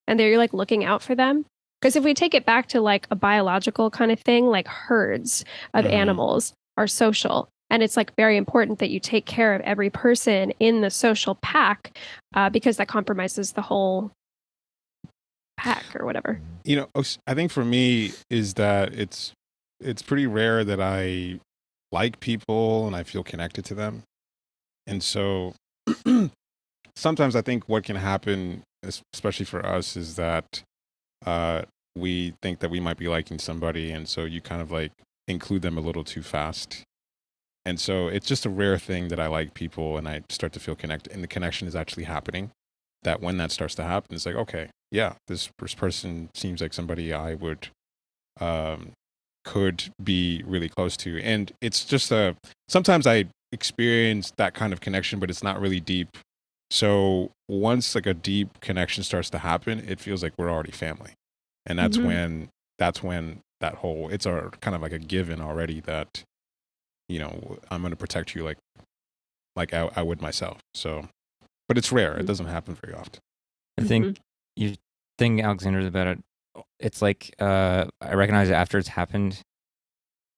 and that you're like looking out for them. Because if we take it back to like a biological kind of thing, like herds of animals are social. And it's like very important that you take care of every person in the social pack because that compromises the whole pack or whatever. You know, I think for me is that it's pretty rare that I like people and I feel connected to them. And so sometimes I think what can happen, especially for us, is that we think that we might be liking somebody. And so you kind of like include them a little too fast. And so it's just a rare thing that I like people and I start to feel connected and the connection is actually happening. That when that starts to happen, it's like, okay, yeah, this person seems like somebody I would, could be really close to. And it's just sometimes I experience that kind of connection, but it's not really deep. So once like a deep connection starts to happen, it feels like we're already family. And that's when that whole, it's kind of like a given already that, you know, I'm going to protect you like I would myself. So, but it's rare. It doesn't happen very often. I think you think Alexander's about it. It's like I recognize it after it's happened,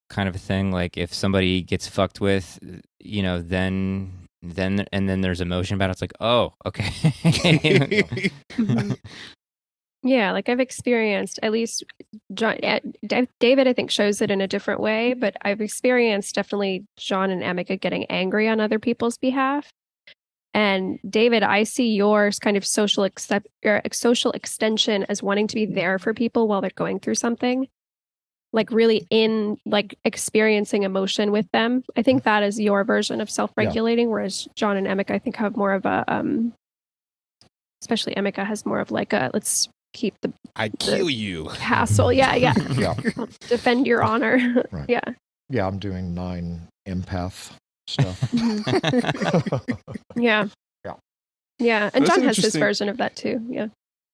kind of a thing. Like if somebody gets fucked with, you know, then there's emotion about it. It's like, oh, okay. Yeah, like I've experienced, at least David, I think, shows it in a different way, but I've experienced definitely John and Emeka getting angry on other people's behalf. And David, I see yours kind of social extension as wanting to be there for people while they're going through something, like really in like experiencing emotion with them. I think that is your version of self-regulating, whereas John and Emeka, I think, have more of a, especially Emeka has more of like a, let's keep the kill you castle. Yeah. Defend your honor. Right. Yeah. Yeah, I'm doing 9 empath stuff. Yeah. And That's John an has his interesting version of that too. Yeah.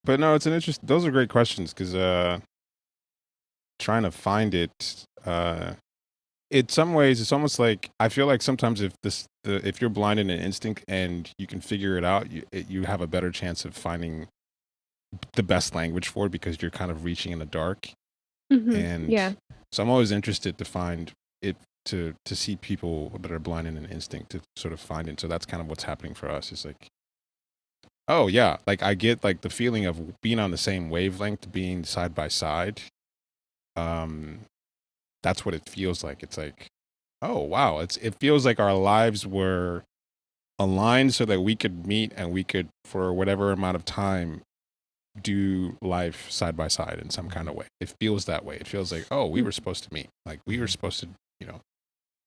But no, it's an interesting. Those are great questions because trying to find it. In some ways, it's almost like I feel like sometimes if you're blind in an instinct and you can figure it out, you have a better chance of finding the best language for it because you're kind of reaching in the dark. And so I'm always interested to find it to see people that are blind in an instinct to sort of find it. So that's kind of what's happening for us. It's like, oh yeah, like I get like the feeling of being on the same wavelength, being side by side. That's what it feels like. It's like, oh wow, it feels like our lives were aligned so that we could meet and we could, for whatever amount of time, do life side by side in some kind of way. It feels that way. It feels like, oh, we were supposed to meet. Like we were supposed to, you know,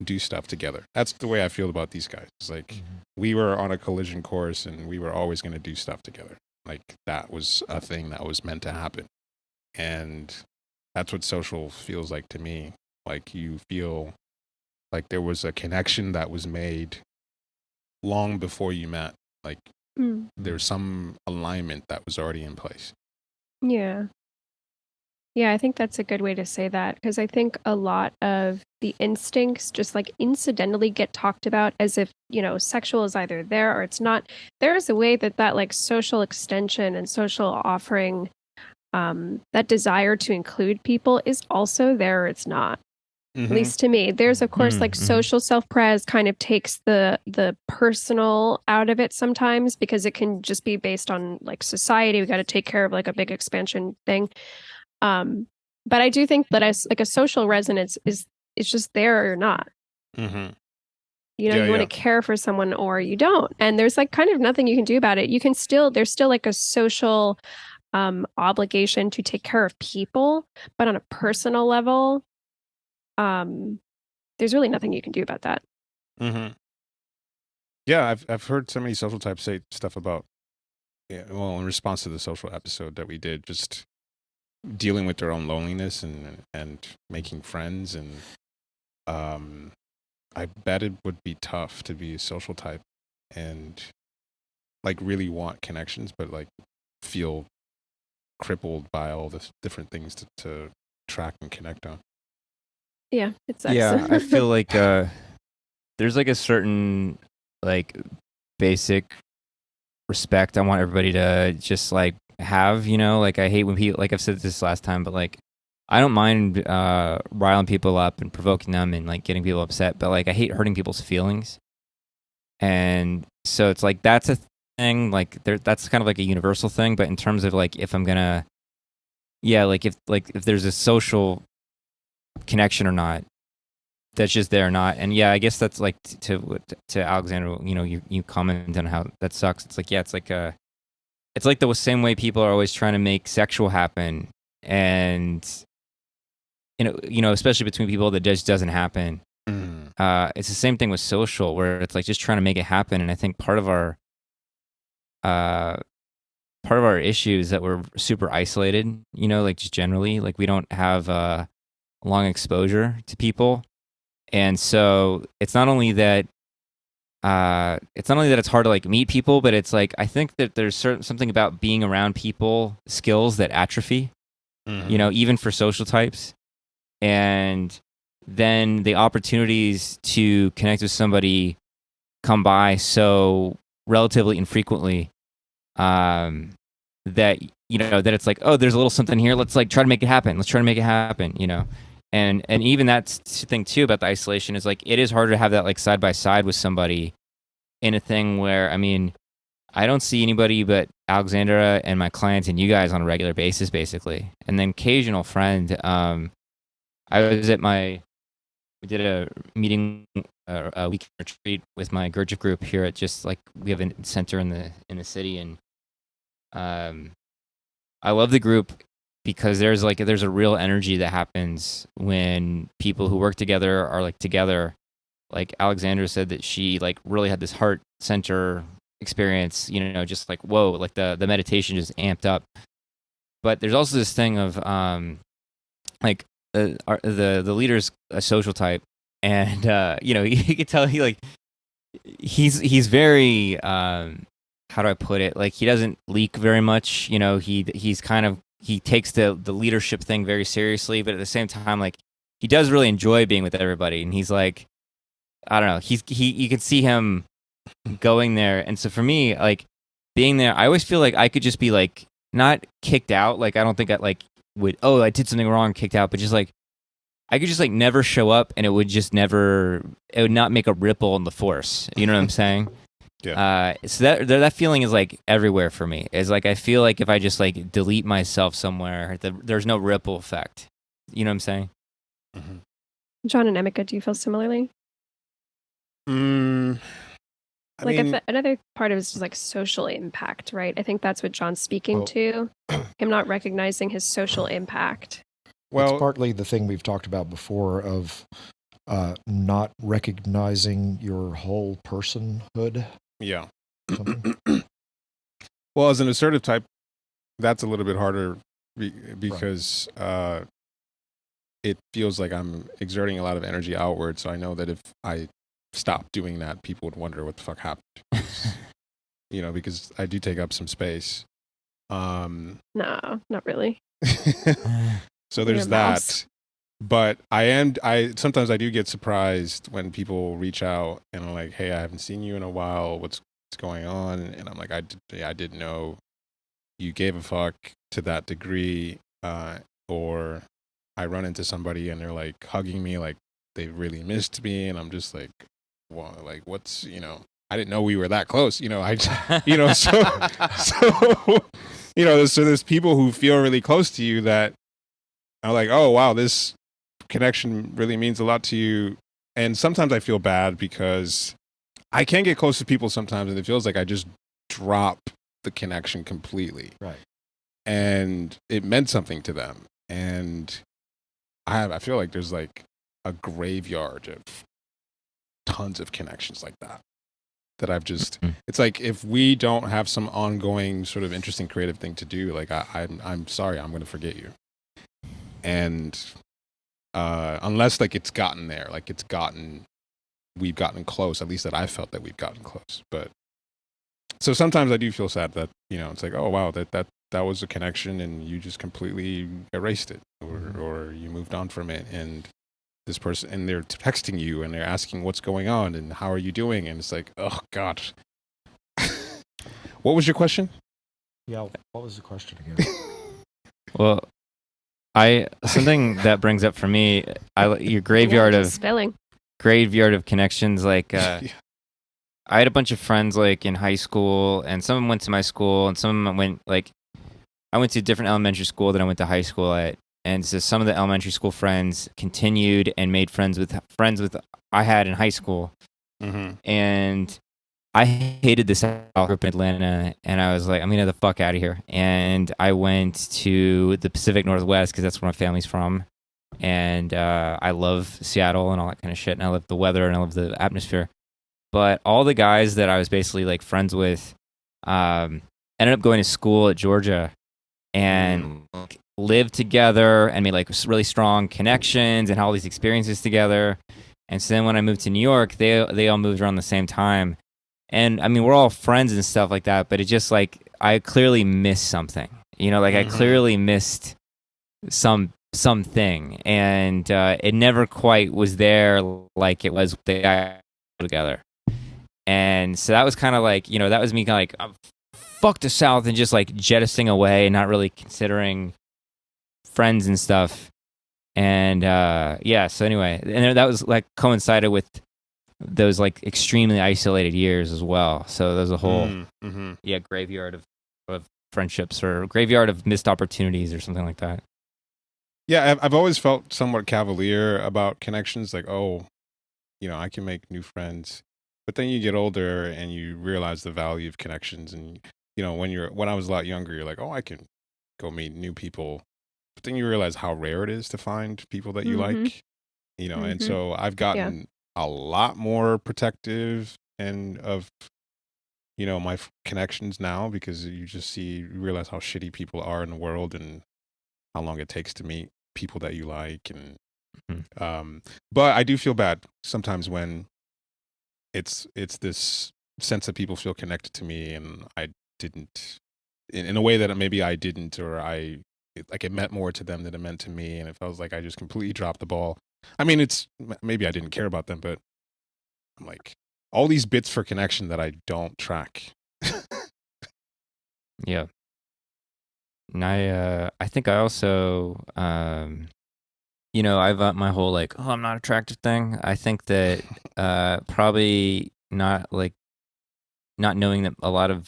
do stuff together. That's the way I feel about these guys. It's like we were on a collision course and we were always going to do stuff together. Like that was a thing that was meant to happen. And that's what social feels like to me. Like you feel like there was a connection that was made long before you met. Like there's some alignment that was already in place. Yeah, I think that's a good way to say that because I think a lot of the instincts just like incidentally get talked about as if, you know, sexual is either there or it's not. There is a way that like social extension and social offering, that desire to include people is also there or it's not. At least to me. There's of course like social self-pres kind of takes the personal out of it sometimes because it can just be based on like society. We got to take care of like a big expansion thing. But I do think that as like a social resonance is it's just there or not. You know, you want to care for someone or you don't. And there's like kind of nothing you can do about it. You can still, there's still like a social obligation to take care of people, but on a personal level, there's really nothing you can do about that. Yeah, I've heard so many social types say stuff about, well, in response to the social episode that we did, just dealing with their own loneliness and making friends. And I bet it would be tough to be a social type and like really want connections, but like feel crippled by all the different things to track and connect on. Yeah, it sucks. Yeah, I feel like there's like a certain like basic respect I want everybody to just like have, you know, like I hate when people, like I've said this last time, but like I don't mind riling people up and provoking them and like getting people upset, but like I hate hurting people's feelings. And so it's like that's a thing, like that's kind of like a universal thing, but in terms of like if I'm gonna, yeah, like if there's a social connection or not, that's just there or not. And yeah, I guess that's like to Alexander, you know, you comment on how that sucks. It's like, yeah, it's like the same way people are always trying to make sexual happen, and you know, especially between people that just doesn't happen. It's the same thing with social, where it's like just trying to make it happen. And I think part of our issue is that we're super isolated, you know, like just generally, like we don't have long exposure to people. And so it's not only that it's hard to like meet people, but it's like I think that there's something about being around people, skills that atrophy, you know, even for social types. And then the opportunities to connect with somebody come by so relatively infrequently, that, you know, that it's like, oh, there's a little something here. Let's like try to make it happen. Let's try to make it happen, you know? And even that thing too about the isolation is like, it is harder to have that like side by side with somebody in a thing where, I mean, I don't see anybody but Alexandra and my clients and you guys on a regular basis, basically. And then occasional friend. I was at we did a meeting, a weekend retreat with my Gurdjieff group here at just like, we have a center in the city. And I love the group because there's a real energy that happens when people who work together are like together. Like Alexandra said that she like really had this heart center experience, you know, just like, whoa, like the meditation just amped up. But there's also this thing of like the leader's a social type, and you know, you could tell he's very how do I put it? Like he doesn't leak very much, you know, he takes the leadership thing very seriously, but at the same time, like he does really enjoy being with everybody. And he's like, I don't know, you can see him going there. And so for me, like being there, I always feel like I could just be like, not kicked out. Like, I don't think I like I did something wrong, kicked out, but just like, I could just like never show up and it would not make a ripple in the force. You know what I'm saying? Yeah. So that feeling is like everywhere for me. It's like I feel like if I just like delete myself somewhere, there's no ripple effect. You know what I'm saying? Mm-hmm. John and Emeka, do you feel similarly? I mean, another part of it is just like social impact, right? I think that's what John's speaking to. Him not recognizing his social impact. Well, it's partly the thing we've talked about before of not recognizing your whole personhood. Yeah. Well, as an assertive type, that's a little bit harder because it feels like I'm exerting a lot of energy outward. So I know that if I stop doing that, people would wonder what the fuck happened. You know, because I do take up some space. No, not really. So there's that. But sometimes I do get surprised when people reach out and are like, hey, I haven't seen you in a while. What's going on? And I'm like, I didn't know you gave a fuck to that degree. Or I run into somebody and they're like hugging me like they really missed me. And I'm just like, well, like, what's, you know, I didn't know we were that close. You know, so you know, so there's people who feel really close to you that are like, oh, wow, this connection really means a lot to you. And sometimes I feel bad because I can get close to people sometimes and it feels like I just drop the connection completely. Right. And it meant something to them. And I feel like there's like a graveyard of tons of connections like that I've just, it's like if we don't have some ongoing sort of interesting creative thing to do, like I'm sorry, I'm going to forget you. And unless like it's gotten there, like we've gotten close, at least that I felt that we've gotten close. But so sometimes I do feel sad that, you know, it's like, oh wow, that was a connection and you just completely erased it or you moved on from it. And this person, and they're texting you and they're asking what's going on and how are you doing? And it's like, oh God, What was your question? Yeah, what was the question again? Well, something that brings up for me, your graveyard of connections. Like, Yeah. I had a bunch of friends like in high school, and some of them went to my school, and some of them went like, I went to a different elementary school than I went to high school at, and so some of the elementary school friends continued and made friends with I had in high school, and I hated this group in Atlanta, and I was like, I'm gonna get the fuck out of here. And I went to the Pacific Northwest because that's where my family's from, and I love Seattle and all that kind of shit, and I love the weather and I love the atmosphere. But all the guys that I was basically like friends with ended up going to school at Georgia and lived together and made like really strong connections and had all these experiences together. And so then when I moved to New York, they all moved around the same time. And I mean, we're all friends and stuff like that, but it just like, I clearly missed something, you know, like I clearly missed something, and it never quite was there like it was the guy together. And so that was kind of like, you know, that was me kind of like, fuck the South, and just like jettisoning away and not really considering friends and stuff. And yeah, so anyway, and that was like coincided with those like extremely isolated years as well. So there's a whole graveyard of friendships, or graveyard of missed opportunities, or something like that. Yeah, I've always felt somewhat cavalier about connections, like, oh, you know, I can make new friends. But then you get older and you realize the value of connections. And, you know, when I was a lot younger, you're like, oh, I can go meet new people. But then you realize how rare it is to find people that you like, you know. And so I've gotten a lot more protective and of, you know, my connections now, because you realize how shitty people are in the world and how long it takes to meet people that you like. And but I do feel bad sometimes when it's this sense that people feel connected to me and I didn't, in a way that maybe I didn't, or it meant more to them than it meant to me, and it feels like I just completely dropped the ball. I mean, it's maybe I didn't care about them, but I'm like, all these bits for connection that I don't track. Yeah. And I think I also, you know, I've my whole like, oh, I'm not attractive thing. I think that probably not knowing that a lot of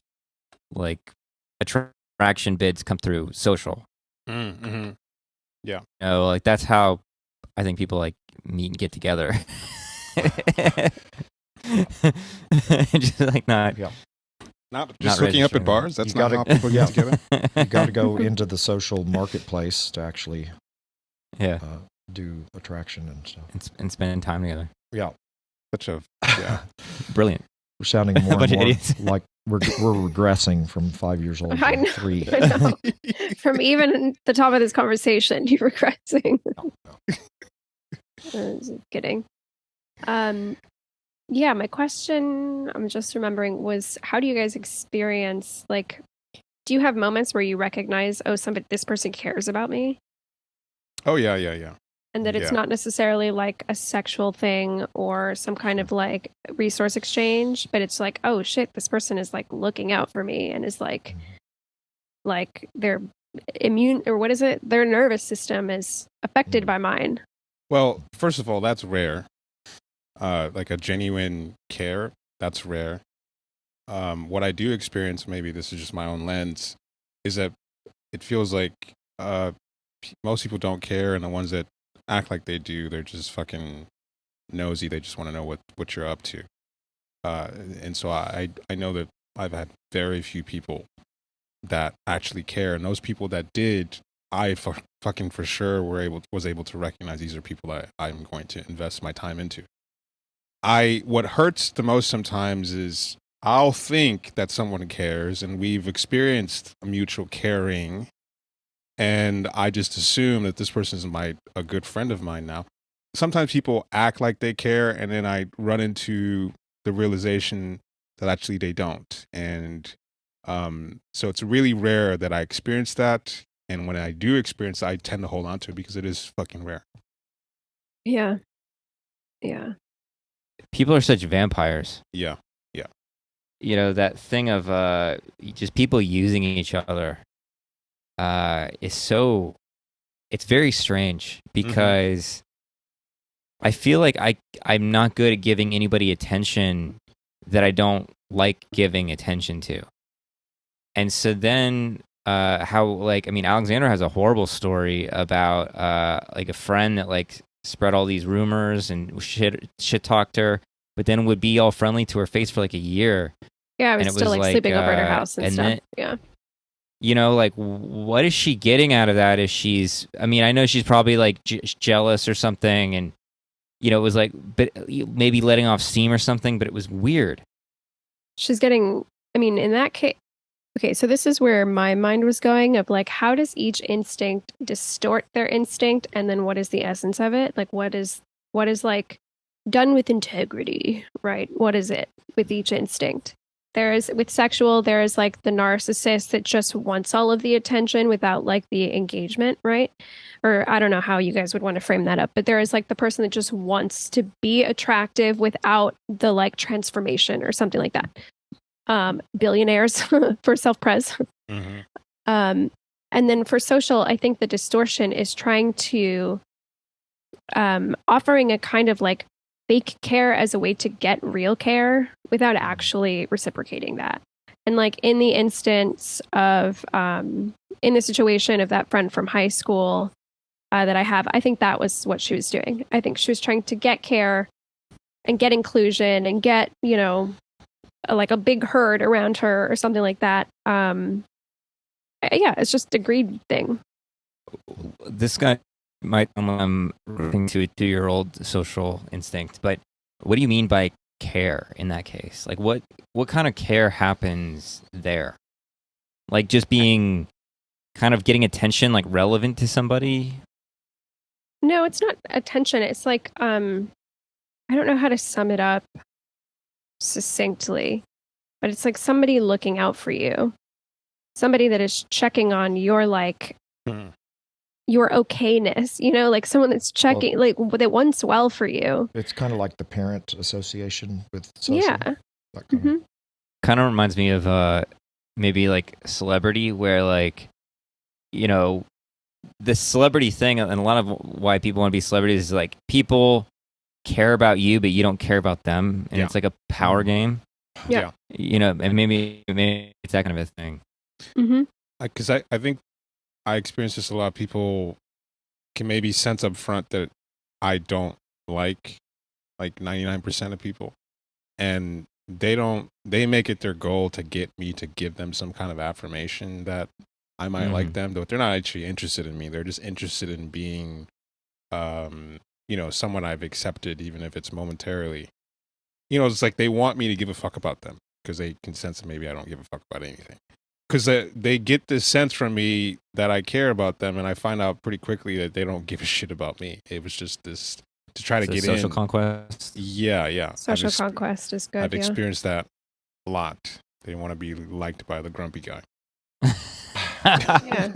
like attraction bids come through social. Yeah. You know, like that's how I think people like meet and get together. Just like not just hooking up at bars. That's not how people get together. You got to go into the social marketplace to actually do attraction and stuff. And spend time together. Yeah. Brilliant. We're sounding more and more like we're regressing from 5 years old I to know, 3. I know. From even the top of this conversation, you're regressing. Just kidding. Yeah, my question, I'm just remembering, was how do you guys experience, like, do you have moments where you recognize, oh, this person cares about me? Oh, yeah. And that it's not necessarily like a sexual thing or some kind of like resource exchange, but it's like, oh shit, this person is like looking out for me and is like their immune, or what is it? Their nervous system is affected by mine. Well, first of all, that's rare. Like a genuine care, that's rare. What I do experience, maybe this is just my own lens, is that it feels like most people don't care, and the ones that act like they do, they're just fucking nosy. They just want to know what you're up to. And so I know that I've had very few people that actually care, and those people that did, I fucking for sure was able to recognize these are people that I'm going to invest my time into. What hurts the most sometimes is I'll think that someone cares, and we've experienced a mutual caring, and I just assume that this person is a good friend of mine now. Sometimes people act like they care, and then I run into the realization that actually they don't. And so it's really rare that I experience that. And when I do experience it, I tend to hold on to it because it is fucking rare. Yeah. Yeah. People are such vampires. Yeah. that thing of just people using each other it's very strange because I feel like I'm not good at giving anybody attention that I don't like giving attention to. And so then Alexander has a horrible story about like a friend that like spread all these rumors and shit talked her, but then would be all friendly to her face for like a year. Yeah, I was and it still was like sleeping over at her house and stuff. Then, yeah. Like what is she getting out of that? I know she's probably like jealous or something, and it was like, but maybe letting off steam or something, but it was weird. She's getting, in that case, okay, so this is where my mind was going of like, how does each instinct distort their instinct? And then what is the essence of it? Like, what is like done with integrity, right? What is it with each instinct? With sexual, there is like the narcissist that just wants all of the attention without like the engagement, right? Or I don't know how you guys would want to frame that up, but there is like the person that just wants to be attractive without the like transformation or something like that. Billionaires for self-pres. And then for social, I think the distortion is trying to offering a kind of like fake care as a way to get real care without actually reciprocating that. And like in the instance of in the situation of that friend from high school that I have, I think that was what she was doing. I think she was trying to get care and get inclusion and get, like a big herd around her or something like that. Yeah, it's just a greed thing. This guy might referring to a 2-year-old social instinct, but what do you mean by care in that case? Like what kind of care happens there? Like just being kind of getting attention, like relevant to somebody? No, it's not attention. It's like I don't know how to sum it up succinctly, but it's like somebody looking out for you, somebody that is checking on your like your okayness, like someone that's checking like that wants well for you. It's kind of like the parent association with social. Yeah, kind of reminds me of maybe like celebrity, where like the celebrity thing, and a lot of why people want to be celebrities is like people care about you, but you don't care about them, and it's like a power game. Yeah. And maybe it's that kind of a thing. Because I think I experience this a lot. People can maybe sense up front that I don't like 99% of people, and they make it their goal to get me to give them some kind of affirmation that I might like them, but they're not actually interested in me. They're just interested in being someone I've accepted, even if it's momentarily. It's like they want me to give a fuck about them because they can sense that maybe I don't give a fuck about anything. Because they get this sense from me that I care about them, and I find out pretty quickly that they don't give a shit about me. It was just this to try to get social in. Conquest. Yeah. Social conquest is good. I've experienced that a lot. They want to be liked by the grumpy guy. Yeah.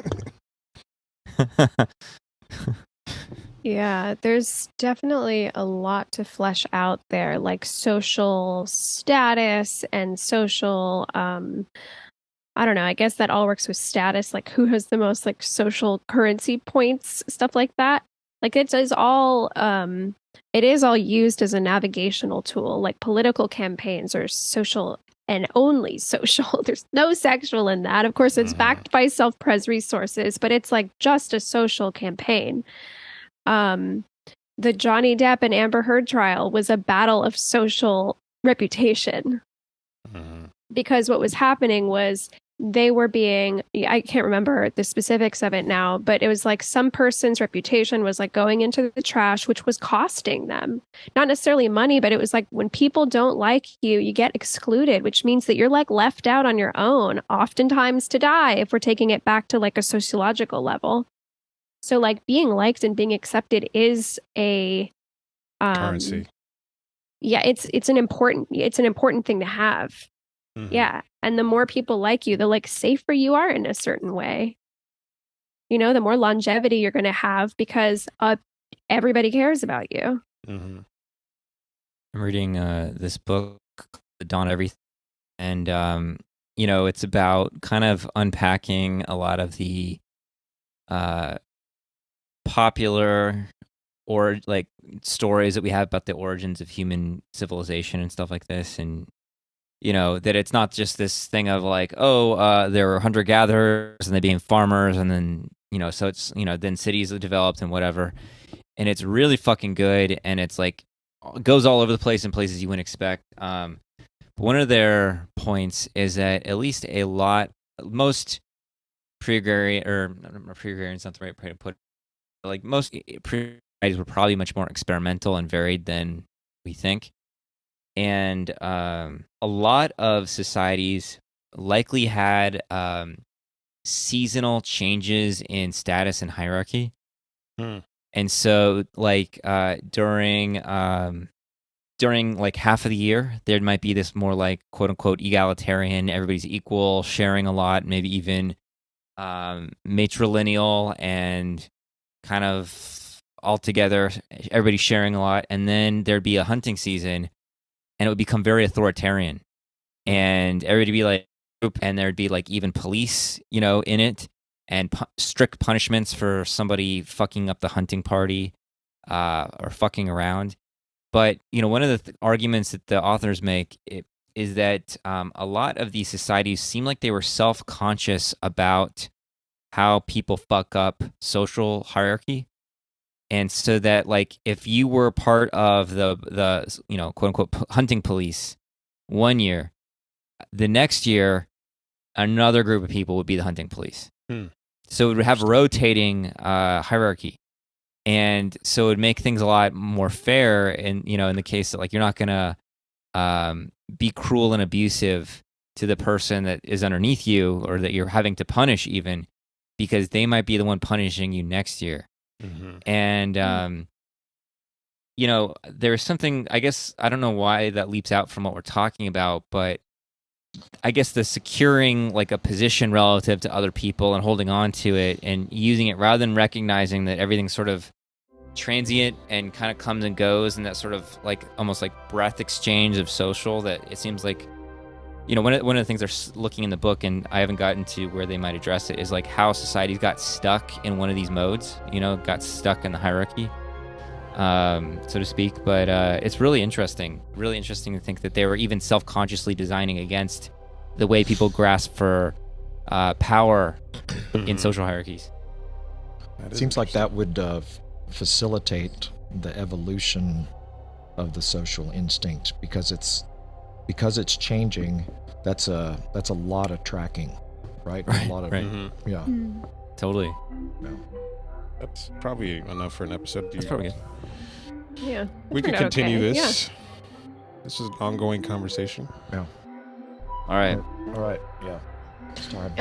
Yeah, there's definitely a lot to flesh out there, like social status and social, I don't know, I guess that all works with status, like who has the most like social currency points, stuff like that. Like it is all used as a navigational tool, like political campaigns are social and only social. There's no sexual in that. Of course, it's backed by self-pres resources, but it's like just a social campaign. The Johnny Depp and Amber Heard trial was a battle of social reputation. Because what was happening was they were being, I can't remember the specifics of it now, but it was like some person's reputation was like going into the trash, which was costing them. Not necessarily money, but it was like when people don't like you, you get excluded, which means that you're like left out on your own, oftentimes to die, if we're taking it back to like a sociological level. So like being liked and being accepted is a currency. Yeah, it's an important thing to have. Yeah. And the more people like you, the like safer you are in a certain way. The more longevity you're going to have because everybody cares about you. I'm reading this book, The Dawn of Everything. And it's about kind of unpacking a lot of the popular or like stories that we have about the origins of human civilization and stuff like this. And that it's not just this thing of like, there were hunter-gatherers and they became farmers, and then so it's then cities have developed and whatever. And it's really fucking good, and it's like goes all over the place in places you wouldn't expect. One of their points is that at least most pre-agrarian, or not pre-agrarian is not the right way to put it, but like most pre-agrarians were probably much more experimental and varied than we think. And a lot of societies likely had seasonal changes in status and hierarchy. And so like during like half of the year, there might be this more like quote unquote egalitarian, everybody's equal, sharing a lot, maybe even matrilineal and kind of all together, everybody sharing a lot. And then there'd be a hunting season, and it would become very authoritarian, and everybody would be like group, and there'd be like even police, in it, and strict punishments for somebody fucking up the hunting party or fucking around. But one of the arguments that the authors make is that a lot of these societies seem like they were self-conscious about how people fuck up social hierarchy. And so that like if you were part of the quote unquote hunting police one year, the next year another group of people would be the hunting police. So it would have rotating hierarchy. And so it would make things a lot more fair. And, in the case that like you're not going to be cruel and abusive to the person that is underneath you, or that you're having to punish even, because they might be the one punishing you next year. And, there's something, I guess, I don't know why that leaps out from what we're talking about, but I guess the securing like a position relative to other people and holding on to it and using it rather than recognizing that everything's sort of transient and kind of comes and goes, and that sort of like almost like breath exchange of social, that it seems like, one of the things they're looking in the book, and I haven't gotten to where they might address it, is like how societies got stuck in one of these modes, got stuck in the hierarchy, so to speak. But it's really interesting to think that they were even self-consciously designing against the way people grasp for power in social hierarchies. It seems like that would facilitate the evolution of the social instinct, because it's changing. That's a lot of tracking, right? A lot of yeah. Totally. Yeah. That's probably enough for an episode. That's probably good. Yeah. We could continue okay. this. This is an ongoing conversation. Yeah. All right. All right. Yeah. It's time.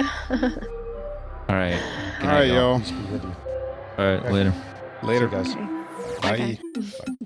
All right. All right, y'all. Peace be with you. All right. Later. Later, See you guys. Bye. Okay. Bye.